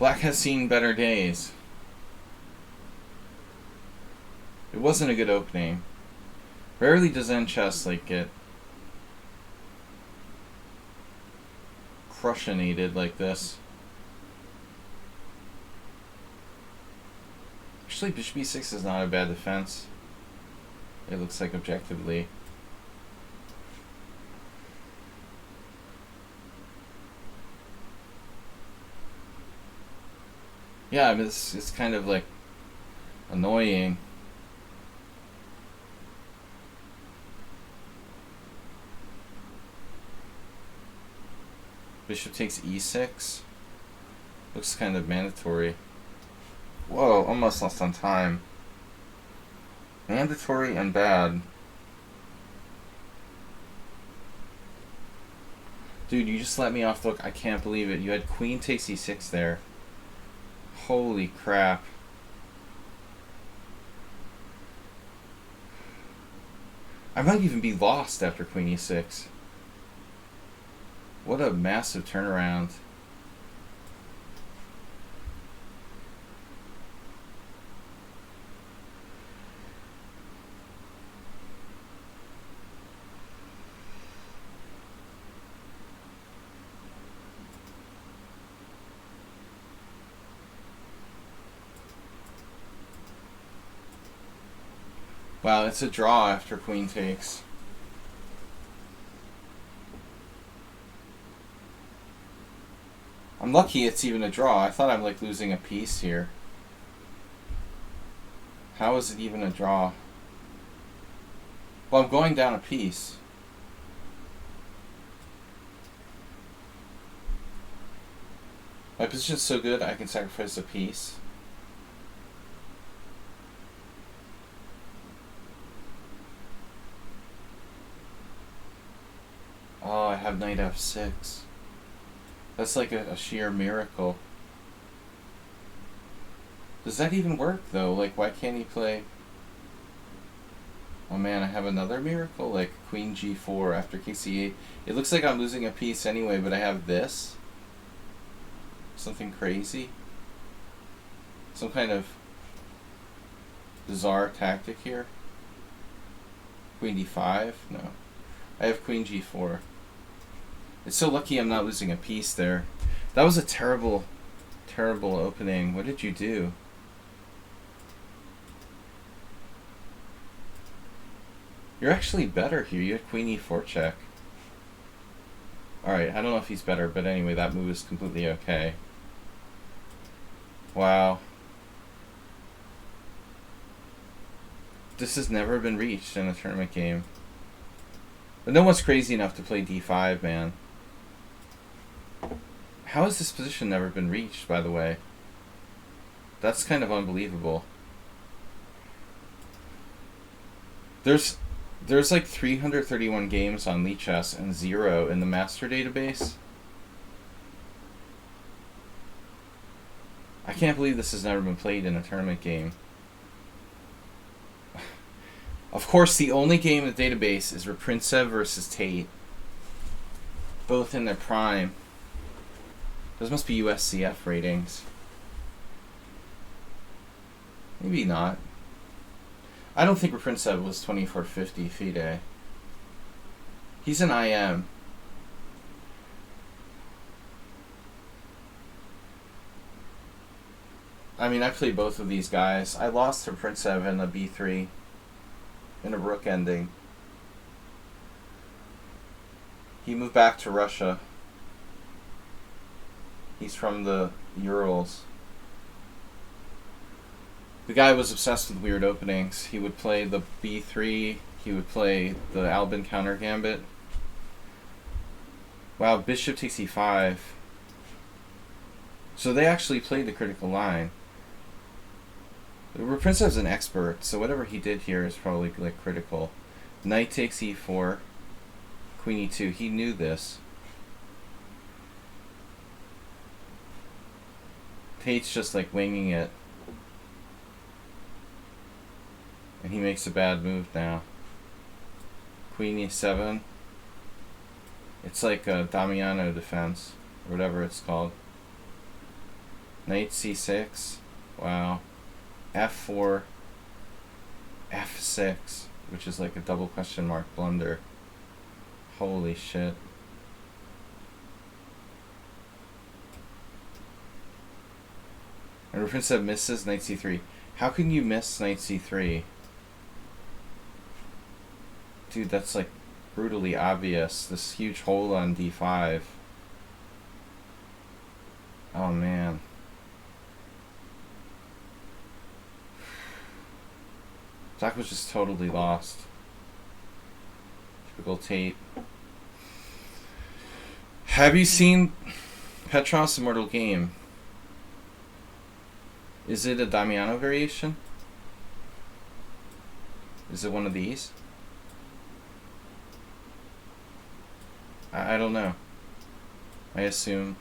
Black has seen better days. It wasn't a good opening. Rarely does end chess like get crushinated like this. Actually, bishop b6 is not a bad defense. It looks like objectively. Yeah, I mean, it's kind of like annoying. Bishop takes e6. Looks kind of mandatory. Whoa, almost lost on time. Mandatory and bad. Dude, you just let me off the hook. I can't believe it. You had queen takes e6 there. Holy crap. I might even be lost after queen e6. What a massive turnaround. Wow, it's a draw after queen takes. I'm lucky it's even a draw. I thought I'm like losing a piece here. How is it even a draw? Well, I'm going down a piece. My position's so good I can sacrifice a piece. Oh, I have knight f6. That's like a sheer miracle. Does that even work though? Like, why can't he play? Oh man, I have another miracle, like queen g4 after king c8. It looks like I'm losing a piece anyway, but I have this. Something crazy. Some kind of bizarre tactic here. Queen d5? No. I have queen g4. It's so lucky I'm not losing a piece there. That was a terrible, terrible opening. What did you do? You're actually better here. You had queen e4 check. Alright, I don't know if he's better, but anyway, that move is completely okay. Wow. This has never been reached in a tournament game. But no one's crazy enough to play d5, man. How has this position never been reached, by the way? That's kind of unbelievable. There's like 331 games on lichess and 0 in the master database. I can't believe this has never been played in a tournament game. Of course, the only game in the database is Raprincev versus Tate. Both in their prime. Those must be USCF ratings. Maybe not. I don't think Raprincev was 2450 FIDE. He's an IM. I mean, I played both of these guys. I lost to Raprincev in a b3. In a rook ending. He moved back to Russia. He's from the Urals. The guy was obsessed with weird openings. He would play the b3. He would play the Albin counter gambit. Wow, bishop takes e5. So they actually played the critical line. Raprincev's an expert, so whatever he did here is probably like critical. Knight takes e4, queen e2. He knew this. Tate's just like winging it, and he makes a bad move now. Queen e7. It's like a Damiano defense, or whatever it's called. Knight c6. Wow. f4. f6, which is like a double question mark blunder. Holy shit. And Rufin said misses knight c3. How can you miss knight c3? Dude, that's like brutally obvious. This huge hole on d5. Oh man. Zach was just totally lost. Typical Tate. Have you seen Petrov's Immortal Game? Is it a Damiano variation? Is it one of these? I don't know. I assume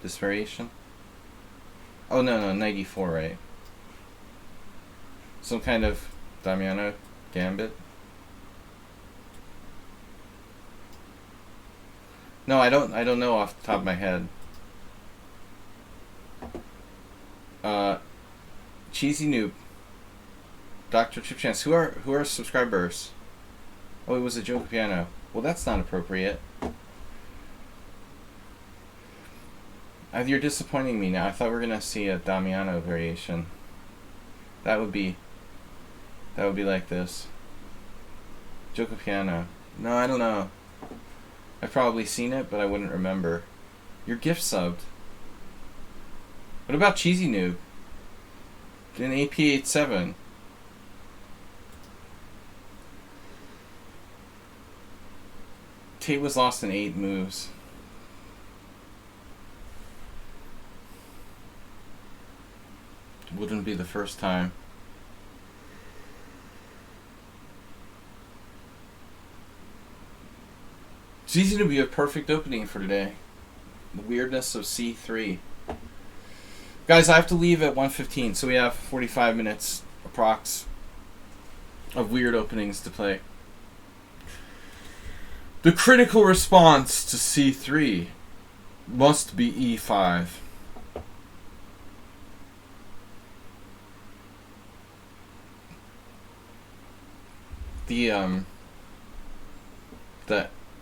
this variation? Oh no, 94, right? Some kind of Damiano gambit? No, I don't know off the top of my head. Cheesy Noob, Dr. Chip Chance, who are subscribers? Oh, it was a joke piano. Well, that's not appropriate. You're disappointing me now. I thought we were gonna see a Damiano variation. That would be like this. Joke piano. No, I don't know. I've probably seen it, but I wouldn't remember. You're gift subbed. What about Cheesy Noob? In AP87. Tate was lost in 8 moves. Wouldn't be the first time. It's easy to be a perfect opening for today. The weirdness of C3. Guys, I have to leave at 1:15, so we have 45 minutes approx of weird openings to play. The critical response to C3 must be E5.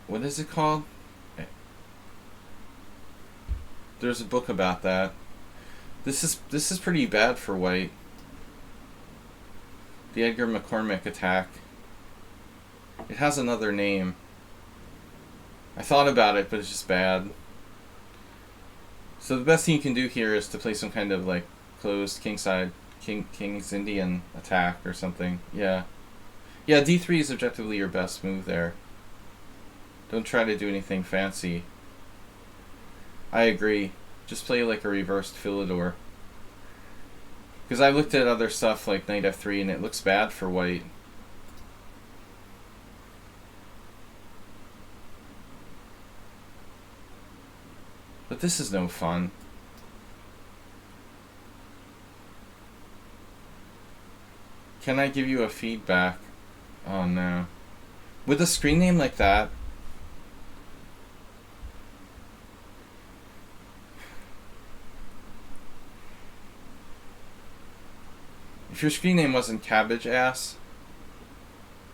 What is it called? There's a book about that. This is pretty bad for white. The Edgar McCormick attack. It has another name. I thought about it, but it's just bad. So the best thing you can do here is to play some kind of like closed kingside, King's Indian attack or something. Yeah. Yeah, D3 is objectively your best move there. Don't try to do anything fancy. I agree. Just play like a reversed Philidor. Because I looked at other stuff like Knight F3 and it looks bad for white. But this is no fun. Can I give you a feedback? Oh no. With a screen name like that, if your screen name wasn't Cabbage Ass,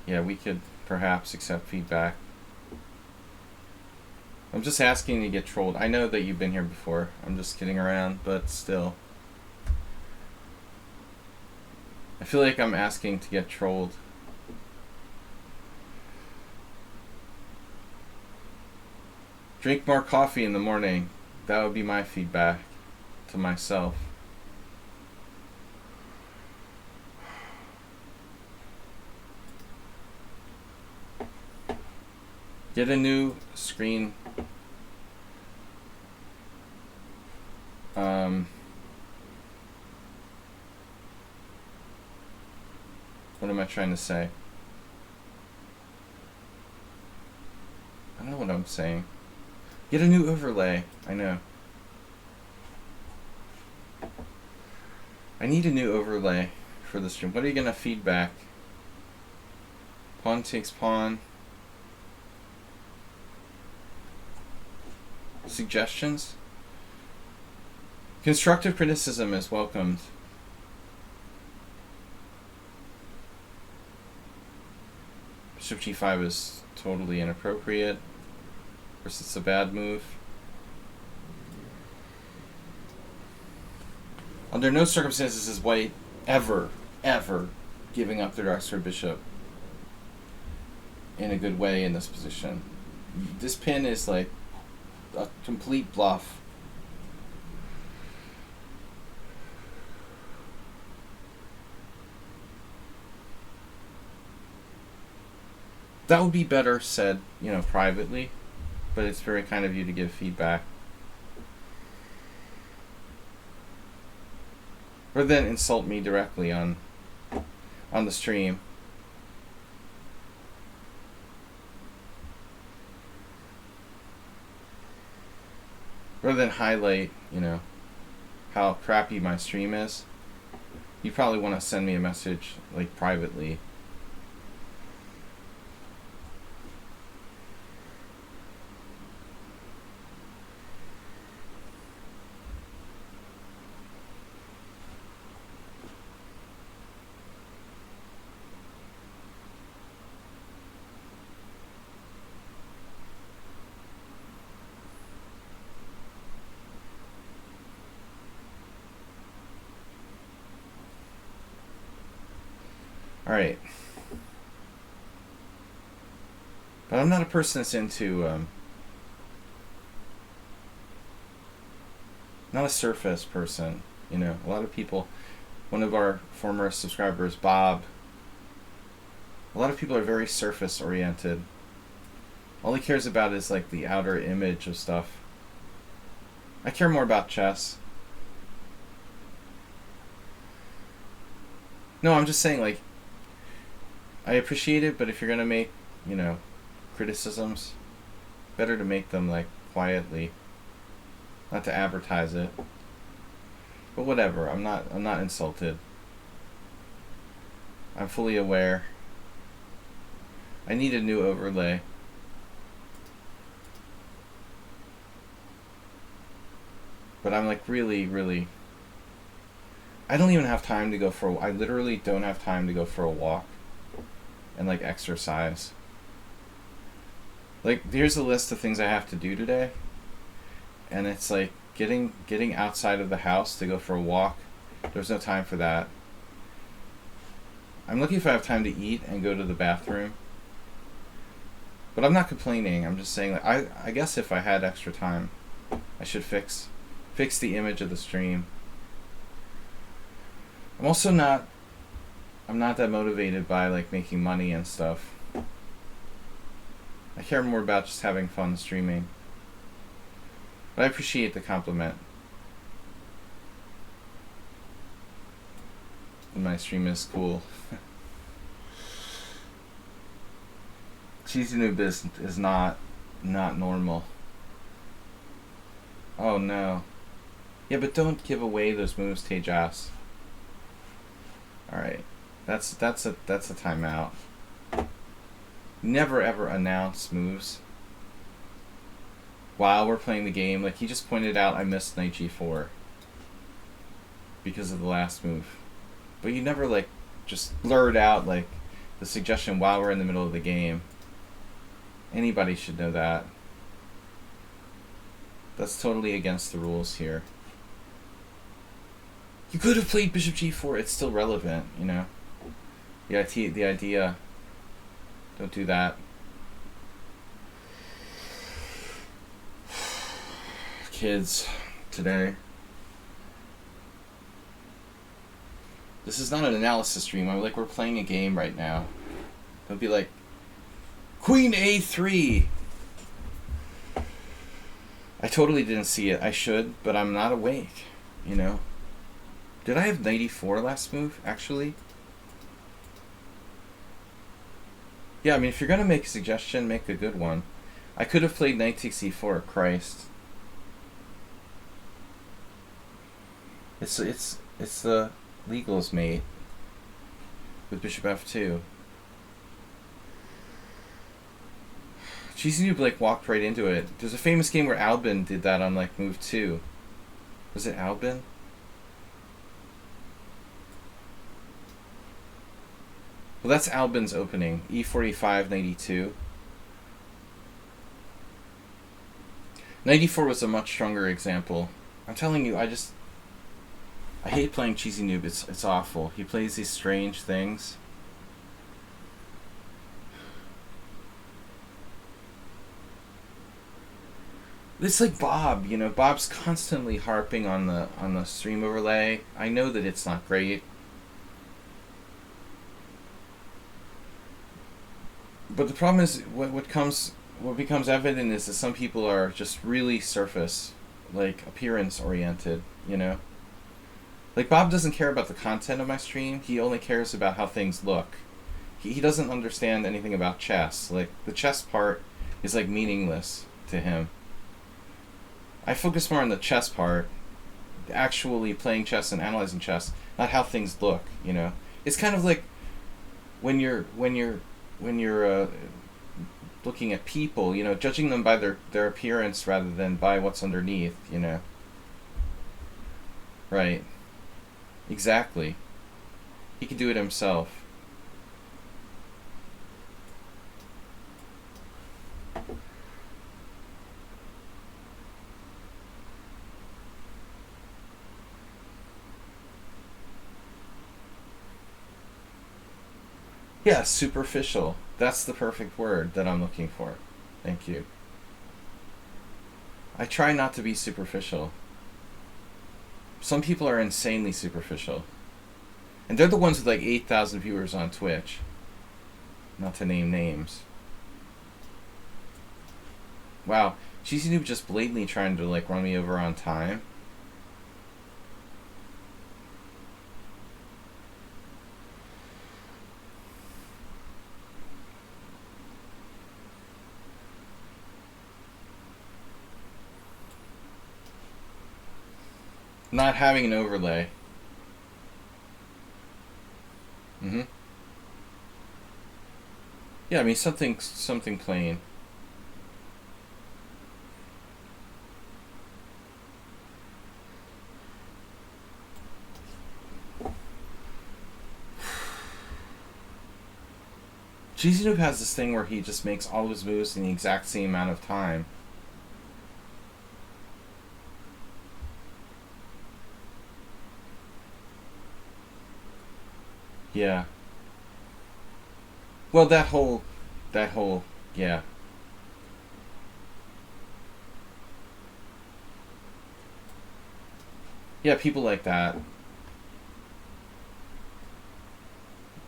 yeah, we could perhaps accept feedback. I'm just asking to get trolled. I know that you've been here before. I'm just kidding around, but still. I feel like I'm asking to get trolled. Drink more coffee in the morning. That would be my feedback to myself. Get a new screen. What am I trying to say? I don't know what I'm saying. Get a new overlay. I know. I need a new overlay for the stream. What are you gonna feedback? Pawn takes pawn. Suggestions? Constructive criticism is welcomed. Bishop g5 is totally inappropriate. Of course, it's a bad move. Under no circumstances is white ever giving up their dark square bishop in a good way in this position. This pin is like a complete bluff. That would be better said, privately, but it's very kind of you to give feedback. Or then insult me directly on the stream. Rather than highlight, how crappy my stream is, you probably want to send me a message, like, privately. Alright. But I'm not a person that's into, not a surface person, A lot of people, one of our former subscribers, Bob, a lot of people are very surface oriented. All he cares about is like the outer image of stuff. I care more about chess. No, I'm just saying, like, I appreciate it, but if you're gonna make, criticisms, better to make them like quietly, not to advertise it. But whatever, I'm not insulted. I'm fully aware. I need a new overlay. But I'm like really I don't even have time to go for I literally don't have time to go for a walk and like exercise. Like, here's a list of things I have to do today, and it's like getting outside of the house to go for a walk. There's no time for that. I'm lucky if I have time to eat and go to the bathroom. But I'm not complaining. I'm just saying, like, I guess if I had extra time, I should fix the image of the stream. I'm also not that motivated by like making money and stuff. I care more about just having fun streaming. But I appreciate the compliment. My stream is cool. Cheesy Noob is not normal. Oh no. Yeah, but don't give away those moves, Tejas. Alright. That's a timeout. Never ever announce moves while we're playing the game. Like, he just pointed out I missed knight g4 because of the last move. But you never like just blurt out like the suggestion while we're in the middle of the game. Anybody should know that. That's totally against the rules here. You could have played bishop g4. It's still relevant, The idea. Don't do that. Kids today. This is not an analysis stream. We're playing a game right now. Don't be like, Queen a3. I totally didn't see it. I should, but I'm not awake. Did I have knight e4 last move, actually? Yeah, I mean, if you're going to make a suggestion, make a good one. I could have played knight takes e4, Christ. It's the legals mate with bishop f2. Cheesy Noob like walked right into it. There's a famous game where Albin did that on like move 2. Was it Albin? Well, that's Albin's opening. E45, 92. 94 was a much stronger example. I'm telling you, I hate playing Cheesy Noob. It's awful. He plays these strange things. It's like Bob, you know. Bob's constantly harping on the stream overlay. I know that it's not great, but the problem is what becomes evident is that some people are just really surface, like appearance oriented. You know, like Bob doesn't care about the content of my stream. He only cares about how things look. He doesn't understand anything about chess. Like the chess part is like meaningless to him. I focus more on the chess part, actually playing chess and analyzing chess, not how things look. You know, it's kind of like when you're looking at people, you know, judging them by their appearance rather than by what's underneath. You know, right? Exactly. He can do it himself. Yeah, superficial. That's the perfect word that I'm looking for. Thank you. I try not to be superficial. Some people are insanely superficial. And they're the ones with like 8,000 viewers on Twitch. Not to name names. Wow. Cheesy Noob just blatantly trying to like run me over on time. Not having an overlay. Mm-hmm. Yeah, I mean something plain. Cheesy Noob has this thing where he just makes all of his moves in the exact same amount of time. Yeah. Well, that whole, yeah. Yeah, people like that.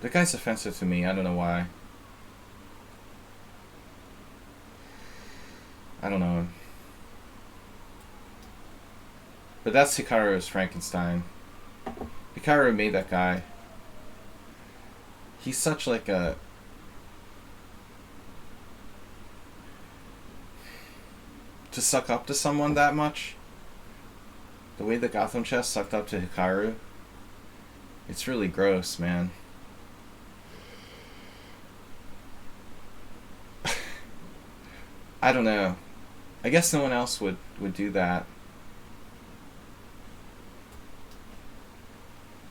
The guy's offensive to me. I don't know why. I don't know. But that's Hikaru's Frankenstein. Hikaru made that guy. He's such like a... To suck up to someone that much, the way that Gotham Chess sucked up to Hikaru, it's really gross, man. I don't know. I guess no one else would do that.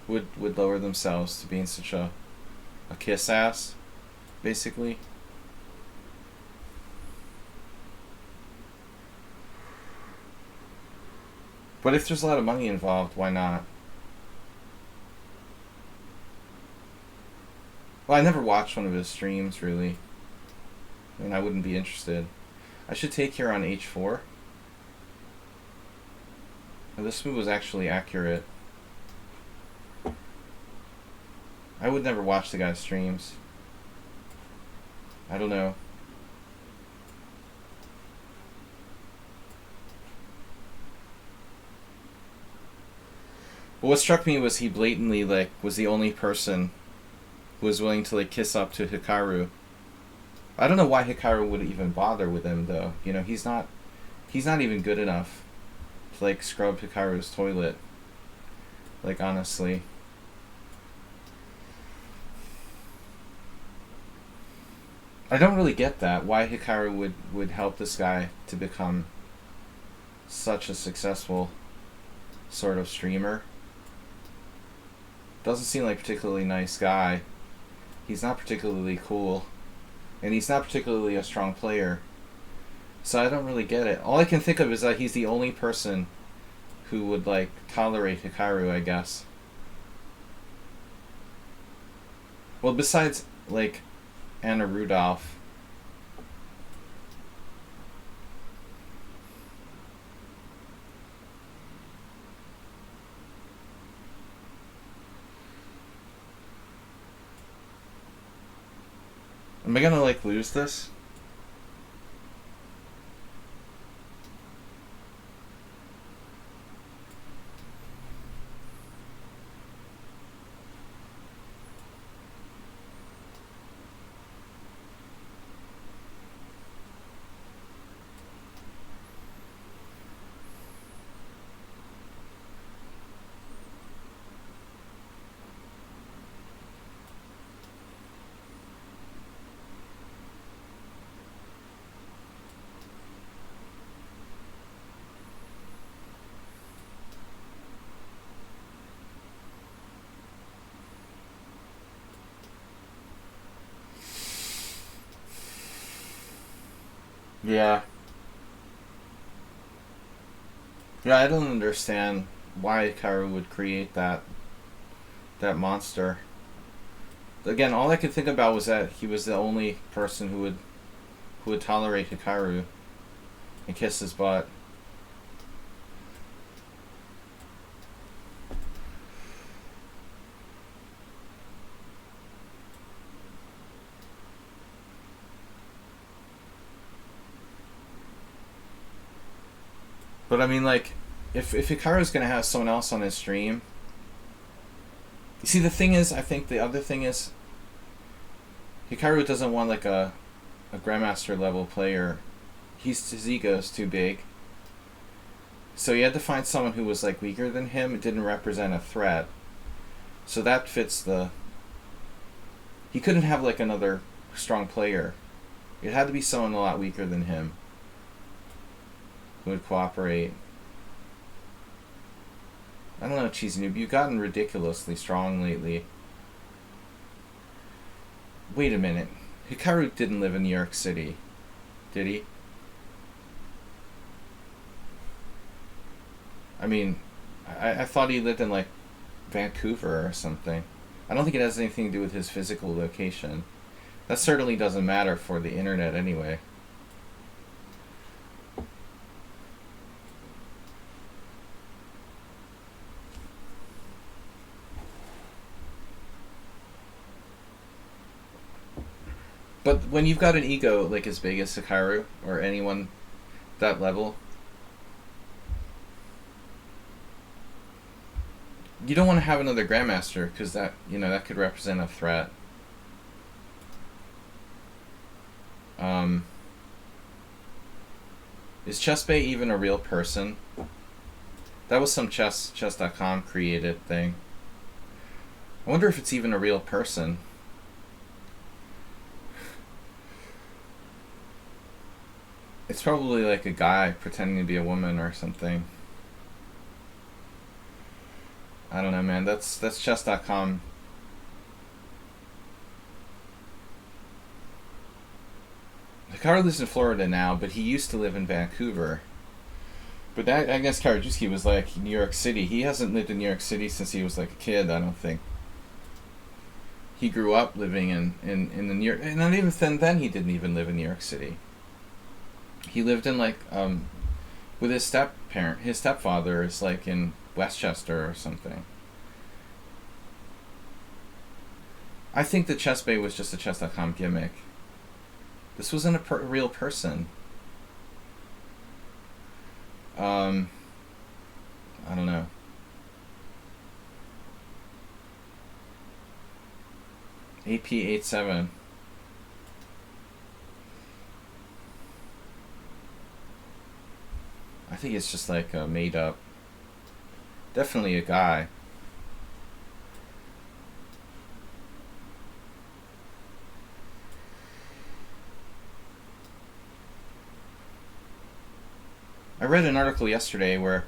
Would lower themselves to being such a kiss ass, basically. But if there's a lot of money involved, why not? Well, I never watched one of his streams, really. I mean, I wouldn't be interested. I should take here on h4. Now, this move was actually accurate. I would never watch the guy's streams. I don't know. But what struck me was he blatantly like was the only person who was willing to like kiss up to Hikaru. I don't know why Hikaru would even bother with him though. You know, he's not even good enough to like scrub Hikaru's toilet. Like honestly. I don't really get that. Why Hikaru would help this guy to become such a successful sort of streamer. Doesn't seem like a particularly nice guy. He's not particularly cool. And he's not particularly a strong player. So I don't really get it. All I can think of is that he's the only person who would, like, tolerate Hikaru, I guess. Well, besides, like, Anna Rudolph. Am I gonna, like, lose this? Yeah. Yeah, I don't understand why Hikaru would create that monster. Again, all I could think about was that he was the only person who would tolerate Hikaru and kiss his butt. But I mean, like, if Hikaru's gonna have someone else on his stream, you see, the thing is, I think the other thing is, Hikaru doesn't want, like, a Grandmaster level player. His ego's too big. So he had to find someone who was, like, weaker than him. It didn't represent a threat. So that fits the... He couldn't have, like, another strong player. It had to be someone a lot weaker than him who would cooperate. I don't know, Cheesy Noob. You've gotten ridiculously strong lately. Wait a minute. Hikaru didn't live in New York City, did he? I mean, I thought he lived in, like, Vancouver or something. I don't think it has anything to do with his physical location. That certainly doesn't matter for the internet anyway. But when you've got an ego like as big as Hikaru, or anyone that level, you don't want to have another Grandmaster, because that, you know, that could represent a threat. Is Chessbay even a real person? That was some chess.com created thing. I wonder if it's even a real person. It's probably like a guy pretending to be a woman or something. I don't know, man. That's chess.com. Hikaru lives in Florida now, but he used to live in Vancouver. But that, I guess Karajuski was like New York City. He hasn't lived in New York City since he was like a kid, I don't think. He grew up living in the New York... And not even then he didn't even live in New York City. He lived in, like, with his step-parent. His stepfather is, like, in Westchester or something. I think the Chess Bay was just a chess.com gimmick. This wasn't a real person. I don't know. AP87. I think it's just like a made up. Definitely a guy. I read an article yesterday where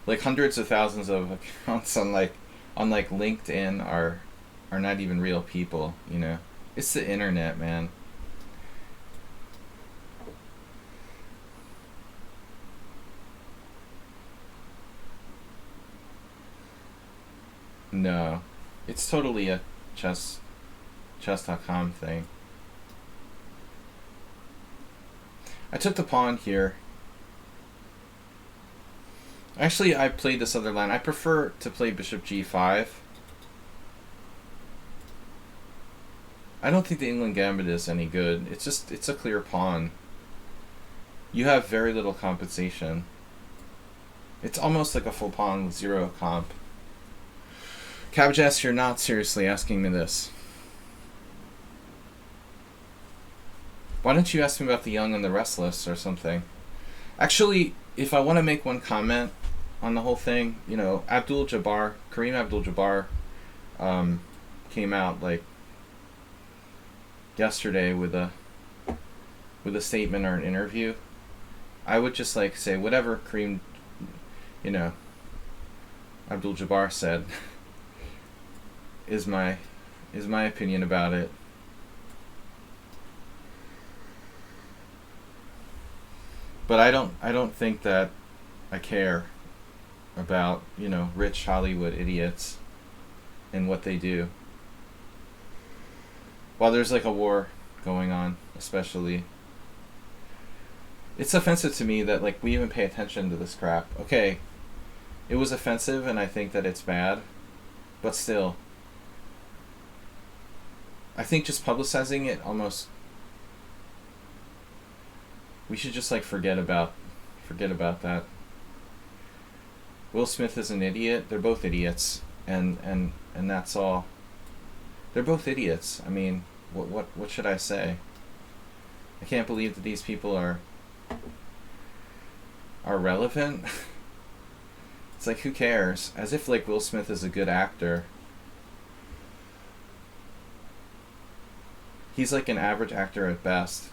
Like hundreds of thousands of accounts on like LinkedIn are not even real people, you know. It's the internet, man. No. It's totally a chess.com thing. I took the pawn here. Actually, I played this other line. I prefer to play bishop g5. I don't think the England Gambit is any good. It's a clear pawn. You have very little compensation. It's almost like a full pawn with zero comp. Cabbage asks, you're not seriously asking me this. Why don't you ask me about the Young and the Restless or something? Actually, if I want to make one comment on the whole thing, you know, Kareem Abdul-Jabbar came out like yesterday with a statement or an interview. I would just like say whatever Kareem, you know, Abdul-Jabbar said is my opinion about it. But I don't think that I care about, you know, rich Hollywood idiots and what they do. While there's like a war going on, especially. It's offensive to me that like we even pay attention to this crap. Okay, it was offensive and I think that it's bad, but still. I think just publicizing it almost, we should just like forget about that. Will Smith is an idiot. They're both idiots, and that's all. They're both idiots. I mean, what should I say? I can't believe that these people are relevant. It's like, who cares? As if like Will Smith is a good actor. He's like an average actor at best.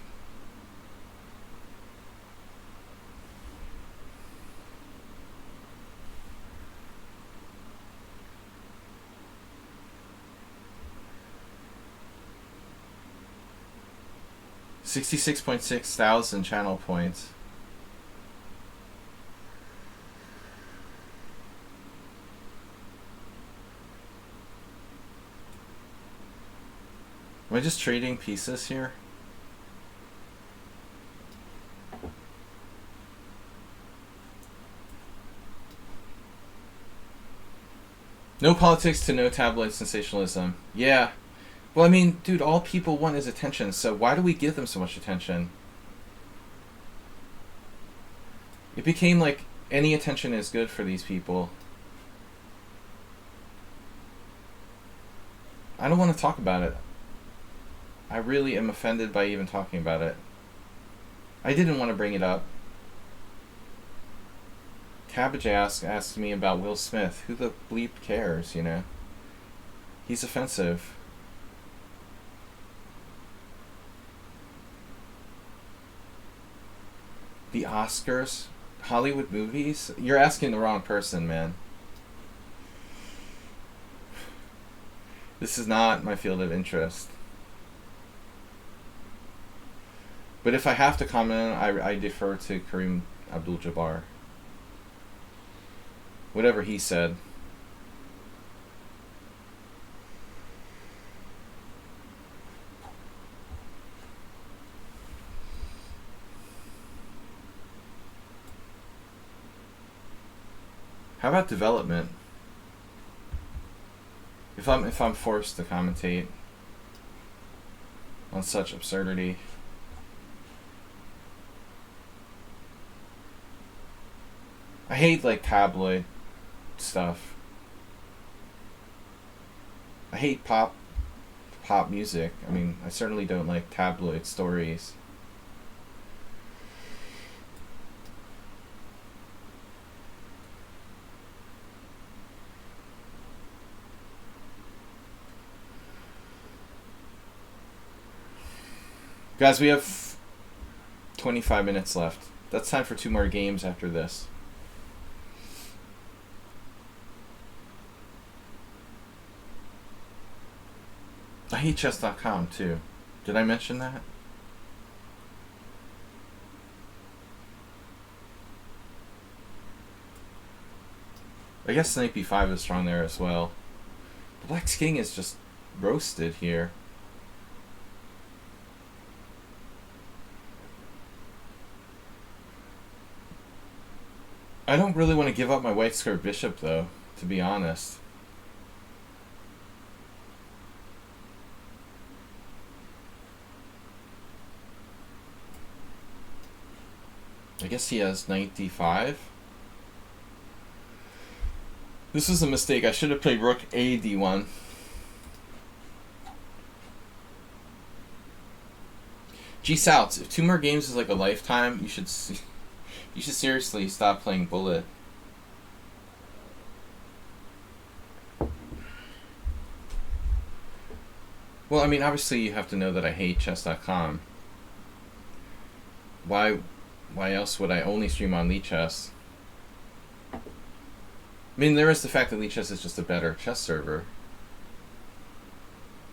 $66,600 channel points. Am I just trading pieces here? No politics to no tabloid sensationalism. Yeah. Well, I mean, dude, all people want is attention, so why do we give them so much attention? It became like any attention is good for these people. I don't want to talk about it. I really am offended by even talking about it. I didn't want to bring it up. Cabbage asked me about Will Smith. Who the bleep cares, you know? He's offensive. The Oscars? Hollywood movies? You're asking the wrong person, man. This is not my field of interest. But if I have to comment on it, I defer to Kareem Abdul-Jabbar. Whatever he said. How about development? If I'm forced to commentate on such absurdity. I hate like tabloid stuff. I hate pop music. I mean, I certainly don't like tabloid stories. Guys, we have 25 minutes left. That's time for 2 more games after this. I hate chess.com too. Did I mention that? I guess knight b5 is strong there as well. Black's king is just roasted here. I don't really want to give up my white square bishop though, to be honest. I guess he has knight d5. This is a mistake. I should have played rook a d1. Gee, Souts, if 2 more games is like a lifetime, you should seriously stop playing Bullet. Well, I mean, obviously you have to know that I hate chess.com. Why else would I only stream on lichess? I mean, there is the fact that lichess is just a better chess server.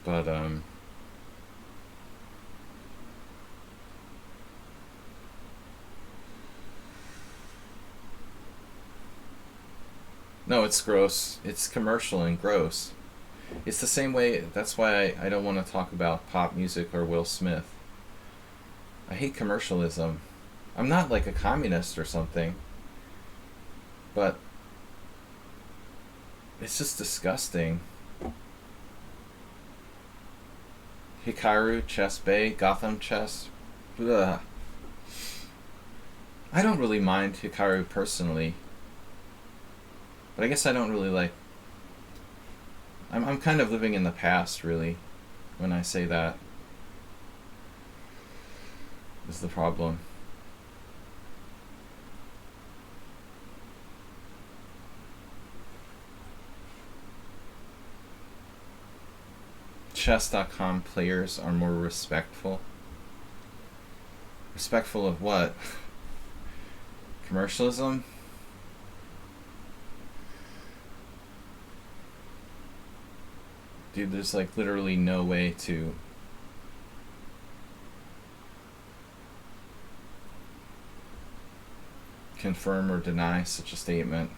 But, no, it's gross. It's commercial and gross. It's the same way, that's why I don't want to talk about pop music or Will Smith. I hate commercialism. I'm not like a communist or something, but it's just disgusting. Hikaru, Chess Bay, Gotham Chess. Ugh. I don't really mind Hikaru personally, but I guess I don't really like... I'm kind of living in the past, really, when I say that. Is the problem. Chess.com players are more respectful. Respectful of what? Commercialism? Dude, there's like literally no way to confirm or deny such a statement.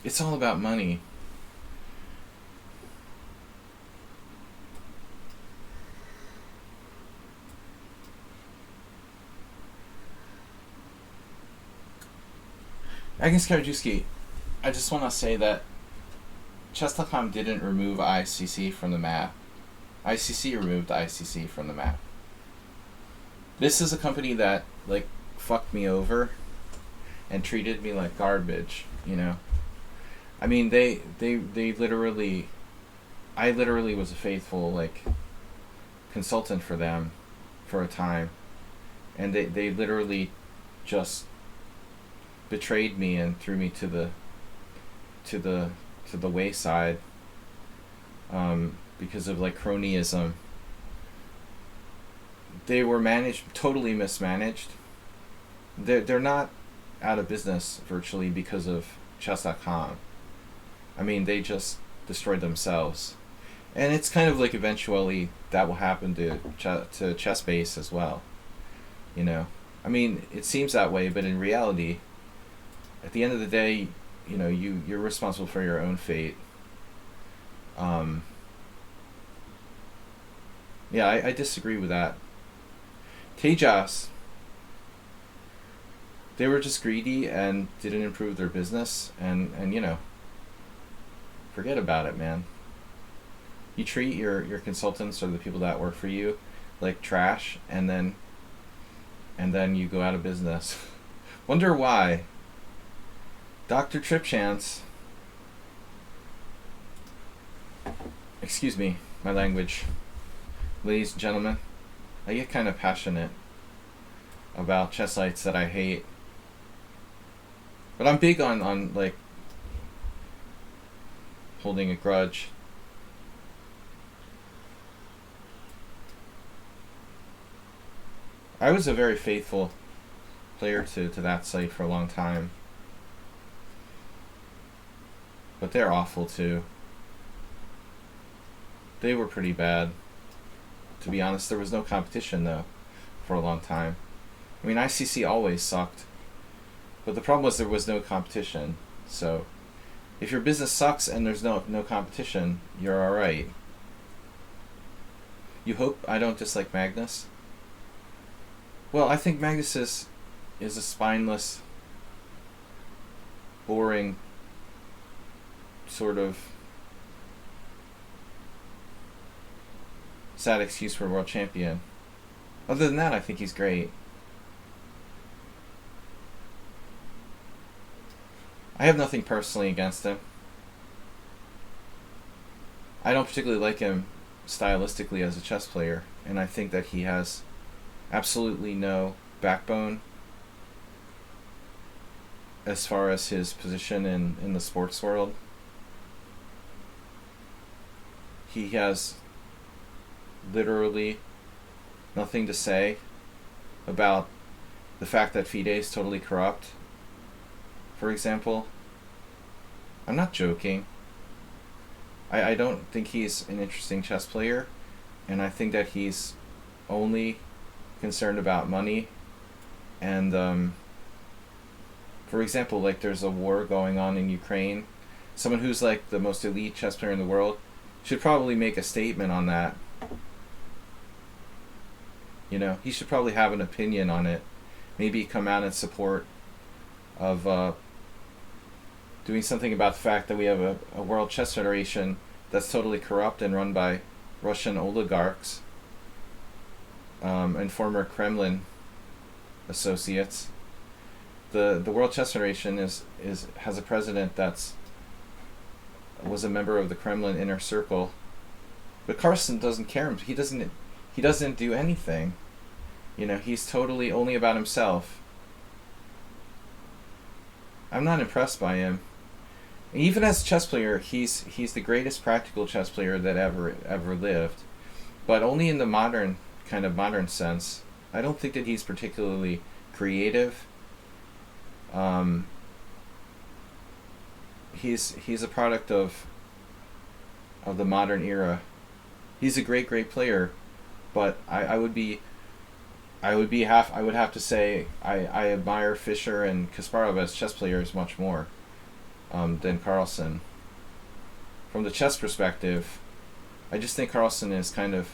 It's all about money. Agnes Karajewski, I just want to say that Chess.com didn't remove ICC from the map. ICC removed ICC from the map. This is a company that, like, fucked me over and treated me like garbage, you know? I mean, they literally... I literally was a faithful, like, consultant for them for a time. And they literally just betrayed me and threw me to the wayside because of like cronyism. They were totally mismanaged. They're not out of business virtually because of chess.com. I mean, they just destroyed themselves, and it's kind of like eventually that will happen to ChessBase as well. You know, I mean, it seems that way, but in reality, at the end of the day, you know, you're responsible for your own fate. Yeah, I disagree with that. Tejas, they were just greedy and didn't improve their business, and you know, forget about it, man. You treat your consultants or the people that work for you like trash, and then you go out of business. Wonder why. Dr. Tripchance. Excuse me, my language. Ladies and gentlemen, I get kind of passionate about chess sites that I hate. But I'm big on like holding a grudge. I was a very faithful player to that site for a long time. But they're awful too. They were pretty bad. To be honest, there was no competition though for a long time. I mean, ICC always sucked. But the problem was there was no competition. So if your business sucks and there's no competition, you're alright. You hope I don't dislike Magnus? Well, I think Magnus is a spineless, boring, sort of sad excuse for a world champion. Other than that, I think he's great. I have nothing personally against him. I don't particularly like him stylistically as a chess player, and I think that he has absolutely no backbone as far as his position in the sports world. He has literally nothing to say about the fact that FIDE is totally corrupt, for example. I'm not joking. I don't think he's an interesting chess player, and I think that he's only concerned about money. And for example, like, there's a war going on in Ukraine. Someone who's like the most elite chess player in the world should probably make a statement on that. You know, he should probably have an opinion on it. Maybe come out in support of doing something about the fact that we have a World Chess Federation that's totally corrupt and run by Russian oligarchs and former Kremlin associates. The World Chess Federation has a president was a member of the Kremlin inner circle, but Carlsen doesn't care. He doesn't do anything. You know, he's totally only about himself. I'm not impressed by him. Even as a chess player, he's the greatest practical chess player that ever lived, but only in the modern sense. I don't think that he's particularly creative. He's a product of the modern era. He's a great player, but I would have to say I admire Fischer and Kasparov as chess players much more than Carlsen. From the chess perspective, I just think Carlsen is kind of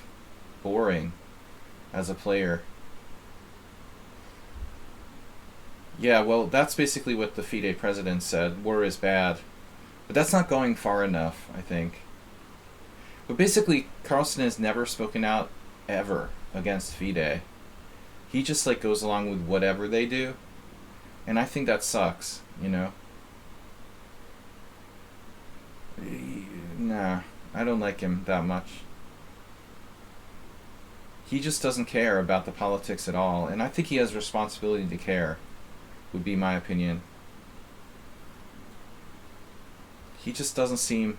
boring as a player. Yeah, well, that's basically what the FIDE president said. War is bad. But that's not going far enough, I think. But basically, Carlsen has never spoken out ever against FIDE. He just like goes along with whatever they do. And I think that sucks, you know? Nah, I don't like him that much. He just doesn't care about the politics at all, and I think he has a responsibility to care, would be my opinion. He just doesn't seem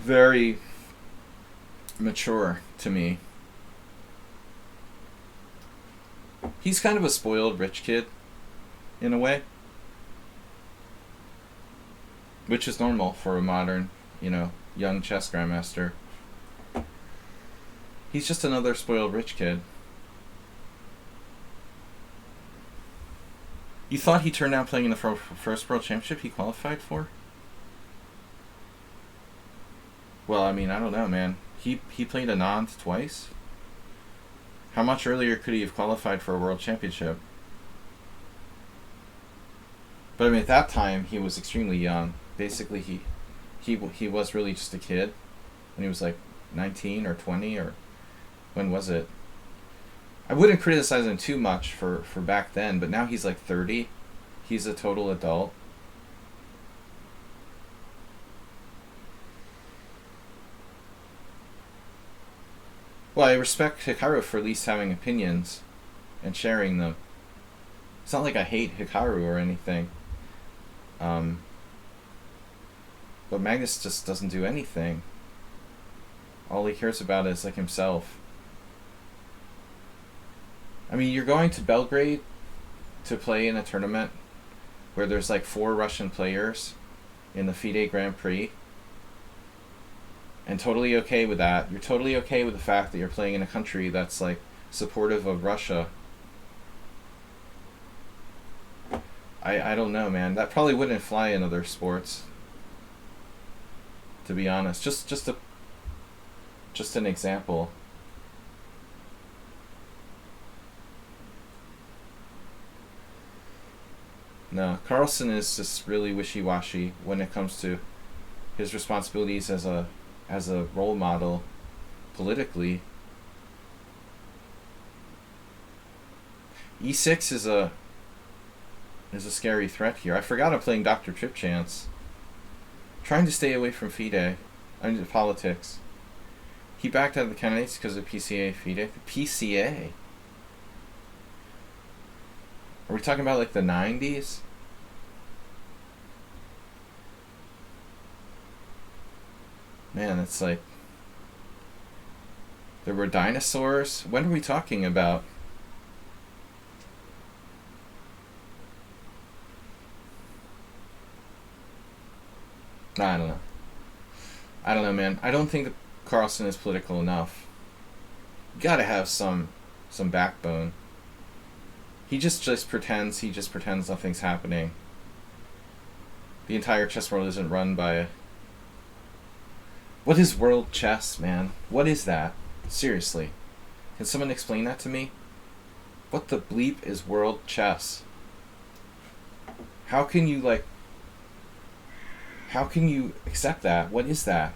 very mature to me. He's kind of a spoiled rich kid, in a way. Which is normal for a modern, young chess grandmaster. He's just another spoiled rich kid. You thought he turned out playing in the first World Championship he qualified for? Well, I mean, I don't know, man. He played Anand twice? How much earlier could he have qualified for a World Championship? But I mean, at that time, he was extremely young. Basically, he was really just a kid when he was like 19 or 20, or when was it? I wouldn't criticize him too much for back then, but now he's like 30. He's a total adult. Well, I respect Hikaru for at least having opinions and sharing them. It's not like I hate Hikaru or anything. But Magnus just doesn't do anything. All he cares about is like himself. I mean, you're going to Belgrade to play in a tournament where there's like 4 Russian players in the FIDE Grand Prix, and totally okay with that. You're totally okay with the fact that you're playing in a country that's like supportive of Russia. I don't know, man. That probably wouldn't fly in other sports, to be honest. Just an example. No, Carlsen is just really wishy-washy when it comes to his responsibilities as a role model politically. E6 is a scary threat here. I forgot I'm playing Dr. Trip Chance. Trying to stay away from FIDE. I mean, politics. He backed out of the candidates because of PCA FIDE. PCA? Are we talking about like the 90s? Man, it's like... There were dinosaurs? When are we talking about? I don't know. I don't know, man. I don't think that Carlsen is political enough. You gotta have some backbone. He just pretends. He just pretends nothing's happening. The entire chess world isn't run by... What is world chess, man? What is that? Seriously. Can someone explain that to me? What the bleep is world chess? How can you, like... How can you accept that? What is that?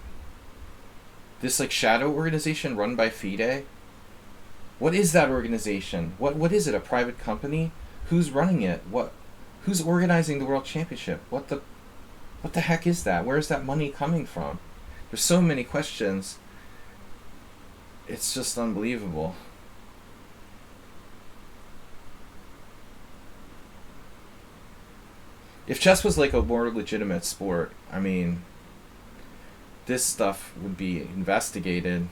This, like, shadow organization run by FIDE? What is that organization? What is it? A private company? Who's running it? Who's organizing the World Championship? What the heck is that? Where is that money coming from? There's so many questions. It's just unbelievable. If chess was like a more legitimate sport, I mean, this stuff would be investigated.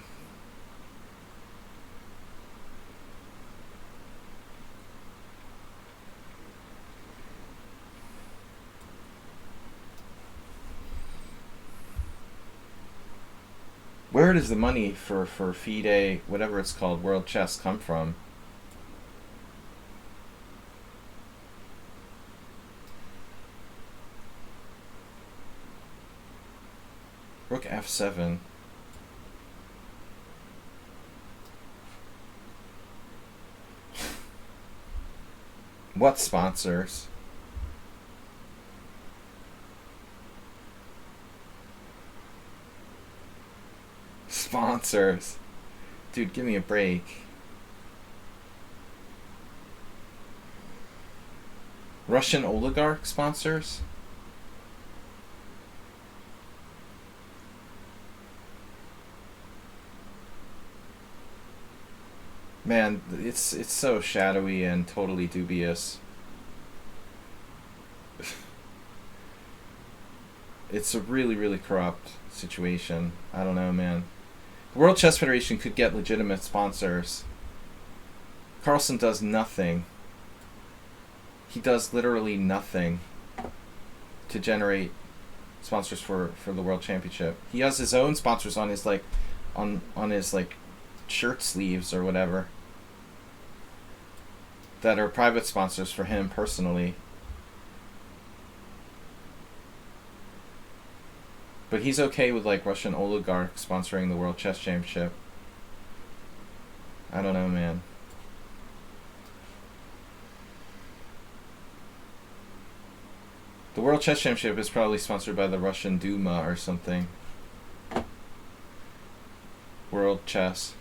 Where does the money for FIDE, whatever it's called, World Chess, come from? Rook f7. What sponsors? Sponsors. Dude, give me a break. Russian oligarch sponsors? Man, it's so shadowy and totally dubious. It's a really, really corrupt situation. I don't know, man. The World Chess Federation could get legitimate sponsors. Carlsen does nothing. He does literally nothing to generate sponsors for the World Championship. He has his own sponsors on his on his shirt sleeves or whatever that are private sponsors for him personally. But he's okay with Russian oligarchs sponsoring the World Chess Championship. I don't know, man. The World Chess Championship is probably sponsored by the Russian Duma or something. World Chess.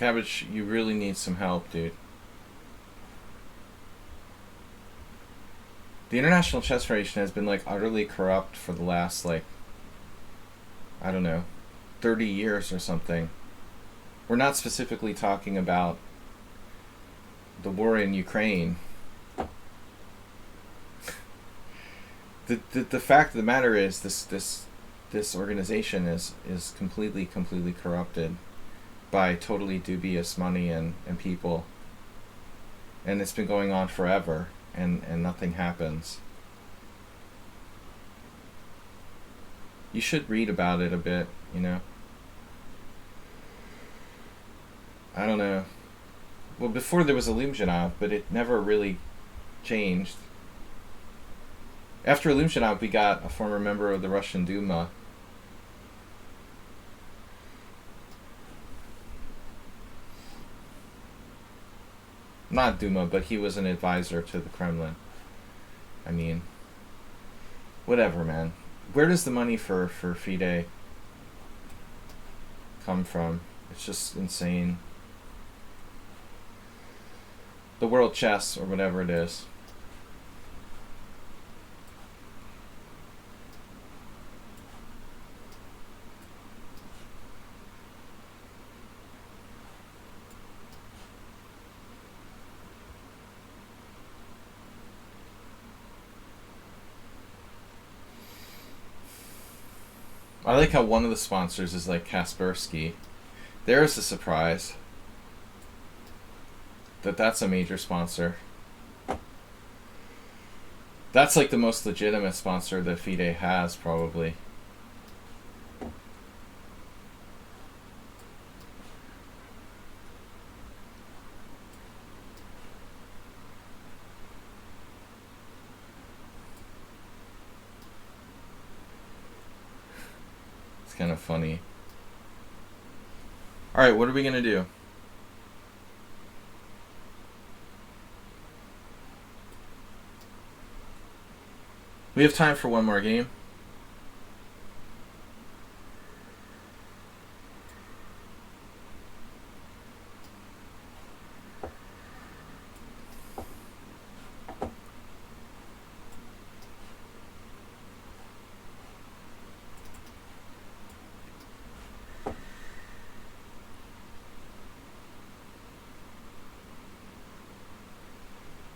Cabbage, you really need some help, dude. The International Chess Federation has been like utterly corrupt for the last like, I don't know, 30 years or something. We're not specifically talking about the war in Ukraine. The fact of the matter is this organization is completely corrupted by totally dubious money and people. And it's been going on forever, and nothing happens. You should read about it a bit, you know. I don't know. Well, before there was Illuminov, but it never really changed. After Illuminov, we got a former member of the Russian Duma. Not Duma, but he was an advisor to the Kremlin. I mean, whatever, man. Where does the money for FIDE come from? It's just insane. The World Chess, or whatever it is. I like how one of the sponsors is like Kaspersky. There's a surprise. That's a major sponsor. That's like the most legitimate sponsor that FIDE has, probably. It's kind of funny. Alright, what are we going to do? We have time for one more game.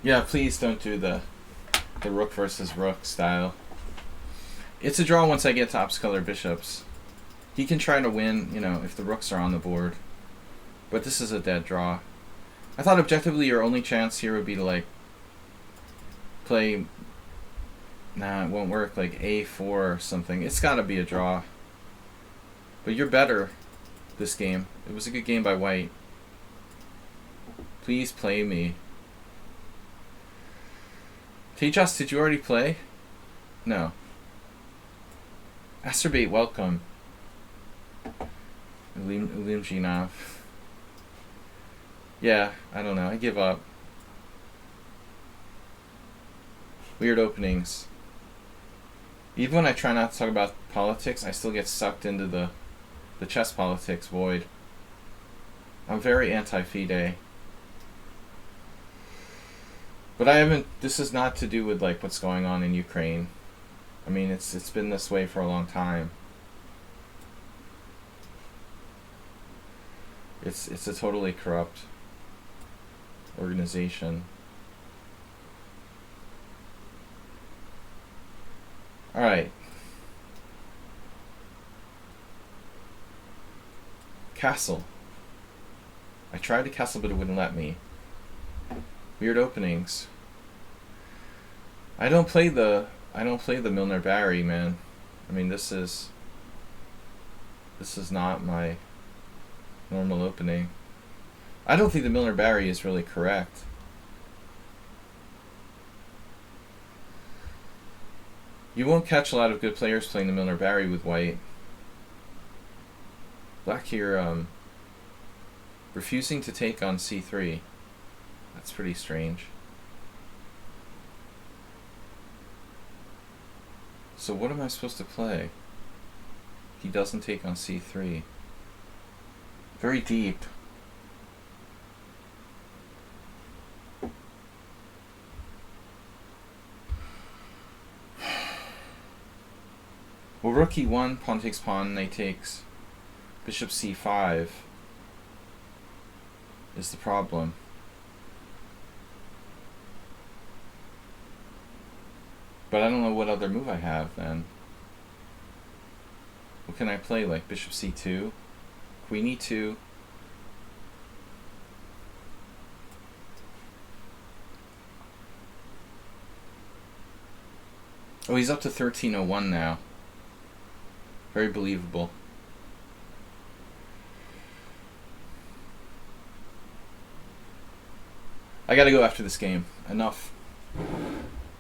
Yeah, please don't do the rook versus rook style. It's a draw once I get to Opscolor bishops. He can try to win, you know, if the rooks are on the board. But this is a dead draw. I thought objectively your only chance here would be to like play... Nah, it won't work. Like A4 or something. It's gotta be a draw. But you're better this game. It was a good game by white. Please play me. Tejas, did you already play? No. Asterbate, welcome. Illuminov. Yeah, I don't know. I give up. Weird openings. Even when I try not to talk about politics, I still get sucked into the chess politics void. I'm very anti-FIDE. But I haven't, this is not to do with like what's going on in Ukraine. I mean, it's been this way for a long time. It's a totally corrupt organization. All right. Castle. I tried to castle, but it wouldn't let me. Weird openings. I don't play the Milner Barry, man. I mean, this is not my normal opening. I don't think the Milner Barry is really correct. You won't catch a lot of good players playing the Milner Barry with white. Black here, refusing to take on c3. That's pretty strange. So what am I supposed to play? He doesn't take on c3. Very deep. Well, rook e1, pawn takes pawn, knight takes. Bishop c5 is the problem. But I don't know what other move I have then. What can I play? Like bishop c2, queen e2. Oh, he's up to 1301 now. Very believable. I gotta go after this game. Enough.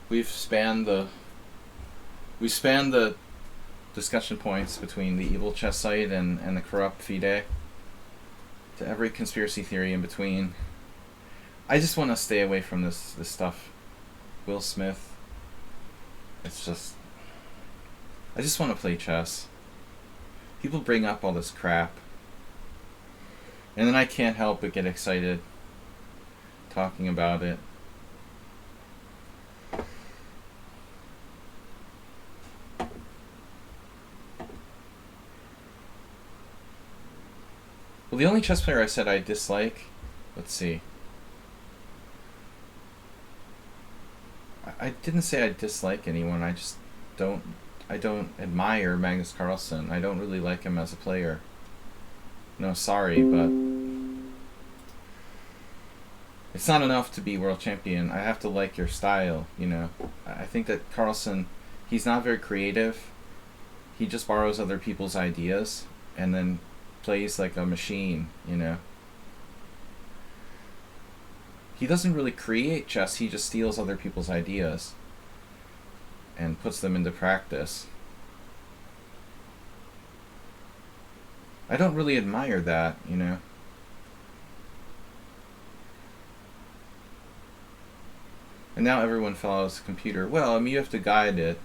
We've spanned the discussion points between the evil chess site and the corrupt FIDE to every conspiracy theory in between. I just want to stay away from this stuff. Will Smith. It's just... I just want to play chess. People bring up all this crap. And then I can't help but get excited talking about it. Well, the only chess player I said I dislike, let's see. I didn't say I dislike anyone. I just don't admire Magnus Carlsen. I don't really like him as a player. No, sorry, but it's not enough to be world champion. I have to like your style, you know. I think that Carlsen, he's not very creative. He just borrows other people's ideas and then plays like a machine, you know. He doesn't really create chess, he just steals other people's ideas and puts them into practice. I don't really admire that, you know. And now everyone follows the computer. Well, I mean, you have to guide it.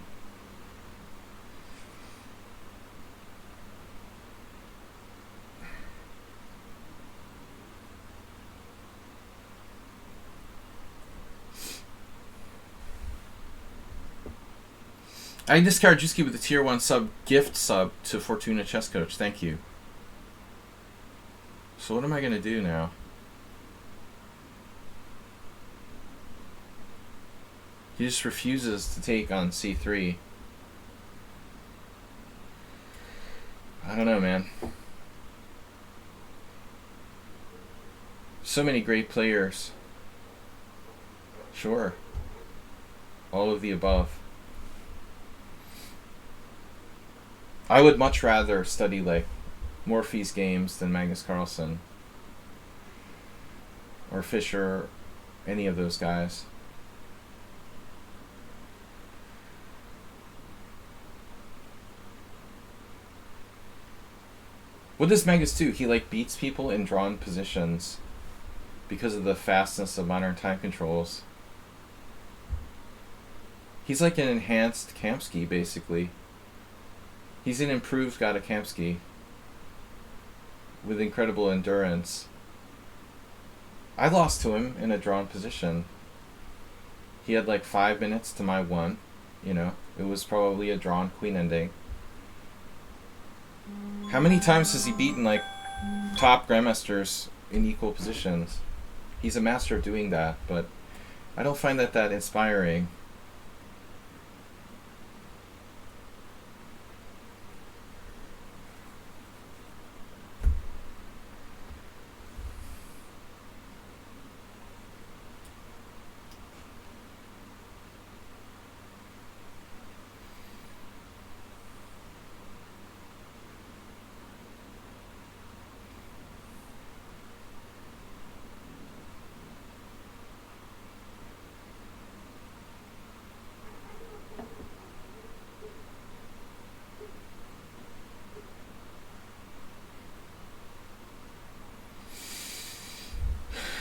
I discard Juski with a tier 1 gift sub to Fortuna Chess Coach. Thank you. So what am I going to do now? He just refuses to take on c3. I don't know, man. So many great players. Sure. All of the above. I would much rather study like Morphy's games than Magnus Carlsen or Fischer, any of those guys. What does Magnus do? He like beats people in drawn positions because of the fastness of modern time controls. He's like an enhanced Kamsky, basically. He's an improved Gadakamsky with incredible endurance. I lost to him in a drawn position. He had like 5 minutes to my 1. You know, it was probably a drawn queen ending. How many times has he beaten like top grandmasters in equal positions? He's a master of doing that, but I don't find that inspiring.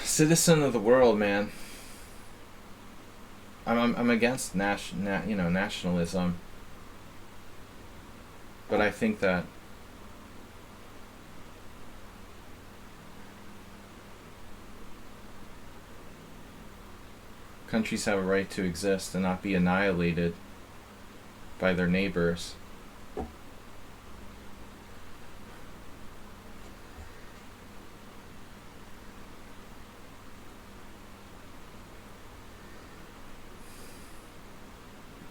Citizen of the world, man. I'm against nationalism, but I think that countries have a right to exist and not be annihilated by their neighbors.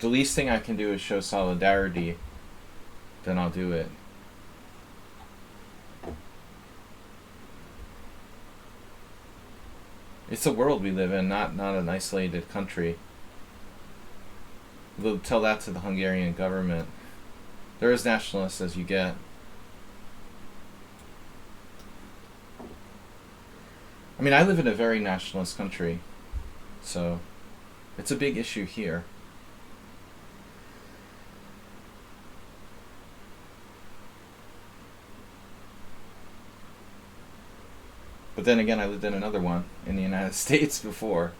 the least thing I can do is show solidarity, then I'll do it. It's a world we live in, not an isolated country. They'll tell that to the Hungarian government. They're as nationalist as you get. I mean, I live in a very nationalist country, so it's a big issue here. But then again, I lived in another one in the United States before,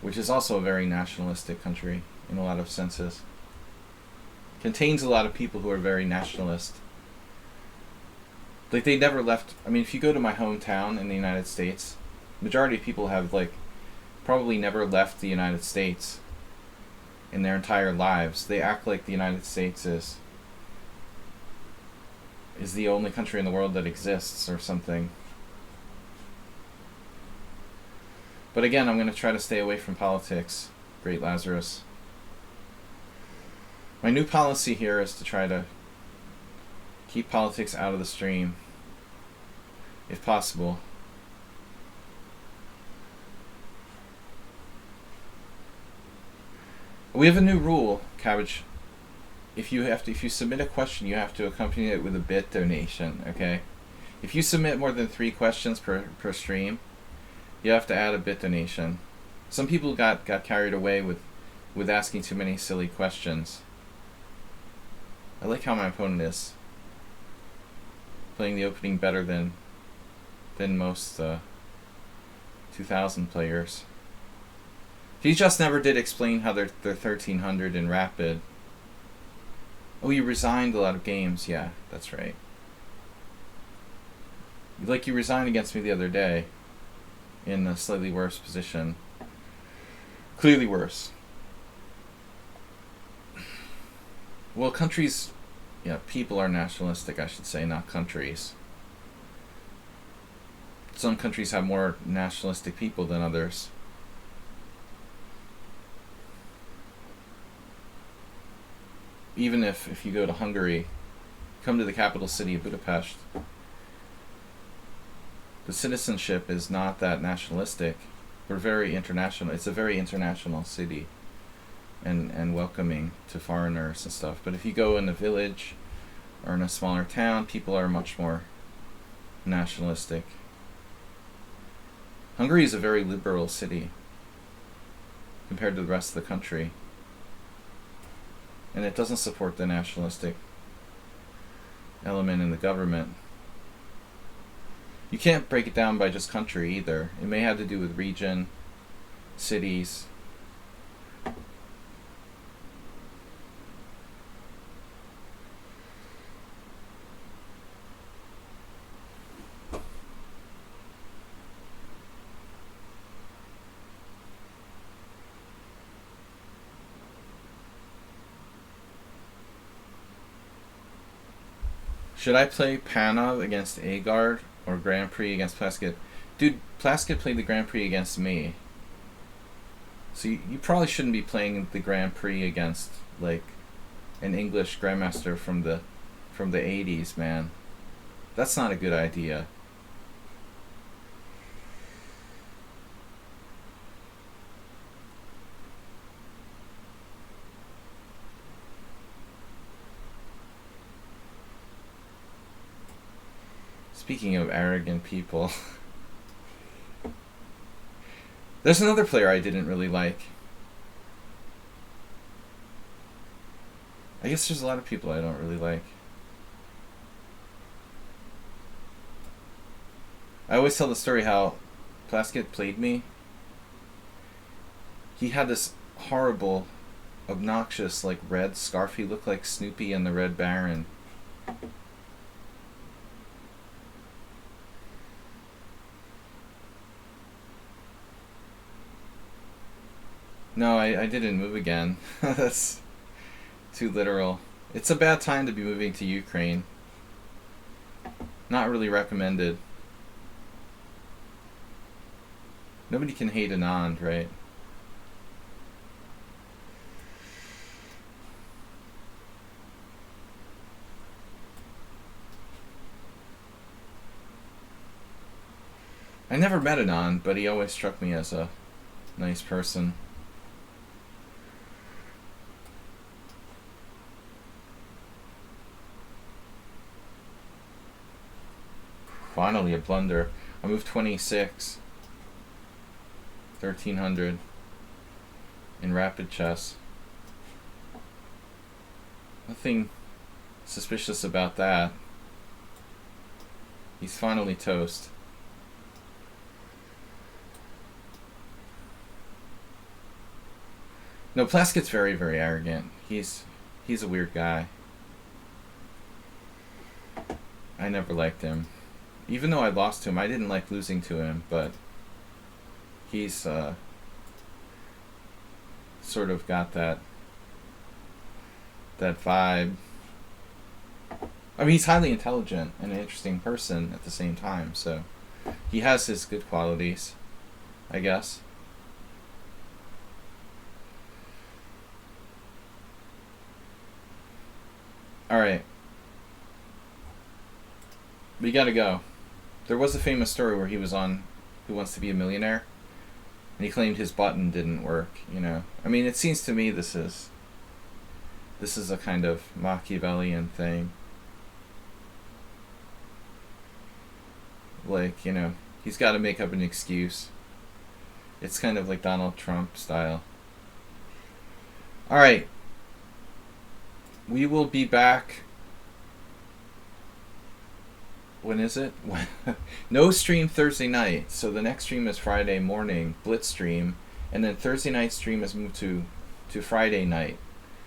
which is also a very nationalistic country in a lot of senses. Contains a lot of people who are very nationalist. Like, they never left. I mean, if you go to my hometown in the United States, majority of people have, like, probably never left the United States in their entire lives. They act like the United States is the only country in the world that exists or something. But again, I'm going to try to stay away from politics, Great Lazarus. My new policy here is to try to keep politics out of the stream, if possible. We have a new rule, Cabbage. If you submit a question, you have to accompany it with a bit donation, okay? If you submit more than 3 questions per stream, you have to add a bit donation. Some people got carried away with asking too many silly questions. I like how my opponent is playing the opening better than most 2000 players. He just never did explain how they're 1300 in Rapid. Oh, you resigned a lot of games. Yeah, that's right. Like, you resigned against me the other day in a slightly worse position. Clearly worse. Well, countries, yeah, people are nationalistic, I should say, not countries. Some countries have more nationalistic people than others. Even if you go to Hungary, come to the capital city of Budapest, the citizenship is not that nationalistic. We're very international. It's a very international city and welcoming to foreigners and stuff. But if you go in a village or in a smaller town, people are much more nationalistic. Hungary is a very liberal city compared to the rest of the country. And it doesn't support the nationalistic element in the government. You can't break it down by just country either. It may have to do with region, cities. Should I play Panov against Agard or Grand Prix against Plaskett? Dude, Plaskett played the Grand Prix against me. So you probably shouldn't be playing the Grand Prix against, like, an English Grandmaster from the 80s, man. That's not a good idea. Speaking of arrogant people, there's another player I didn't really like. I guess there's a lot of people I don't really like. I always tell the story how Plaskett played me. He had this horrible, obnoxious, like, red scarf. He looked like Snoopy and the Red Baron. No, I didn't move again. That's too literal. It's a bad time to be moving to Ukraine. Not really recommended. Nobody can hate Anand, right? I never met Anand, but he always struck me as a nice person. Finally a blunder. I moved 26. 1300 in rapid chess. Nothing suspicious about that. He's finally toast. No, Plaskett's very, very arrogant. He's a weird guy. I never liked him. Even though I lost to him, I didn't like losing to him, but he's sort of got that vibe. I mean, he's highly intelligent and an interesting person at the same time, so he has his good qualities, I guess. Alright. We gotta go. There was a famous story where he was on Who Wants to Be a Millionaire, and he claimed his button didn't work, you know. I mean, it seems to me this is a kind of Machiavellian thing. Like, you know, he's got to make up an excuse. It's kind of like Donald Trump style. Alright. We will be back. When is it? No stream Thursday night. So the next stream is Friday morning, Blitz stream. And then Thursday night stream is moved to Friday night.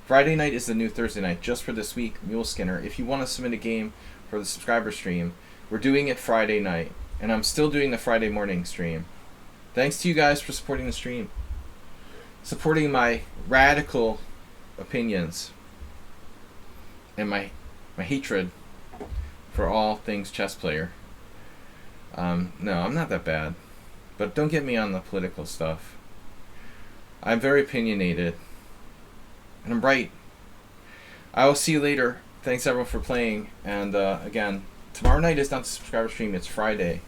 Friday night is the new Thursday night, just for this week, Mule Skinner. If you want to submit a game for the subscriber stream, we're doing it Friday night. And I'm still doing the Friday morning stream. Thanks to you guys for supporting the stream. Supporting my radical opinions. And my hatred for all things chess player. No, I'm not that bad. But don't get me on the political stuff. I'm very opinionated. And I'm right. I will see you later. Thanks everyone for playing. And again, tomorrow night is not the subscriber stream, it's Friday.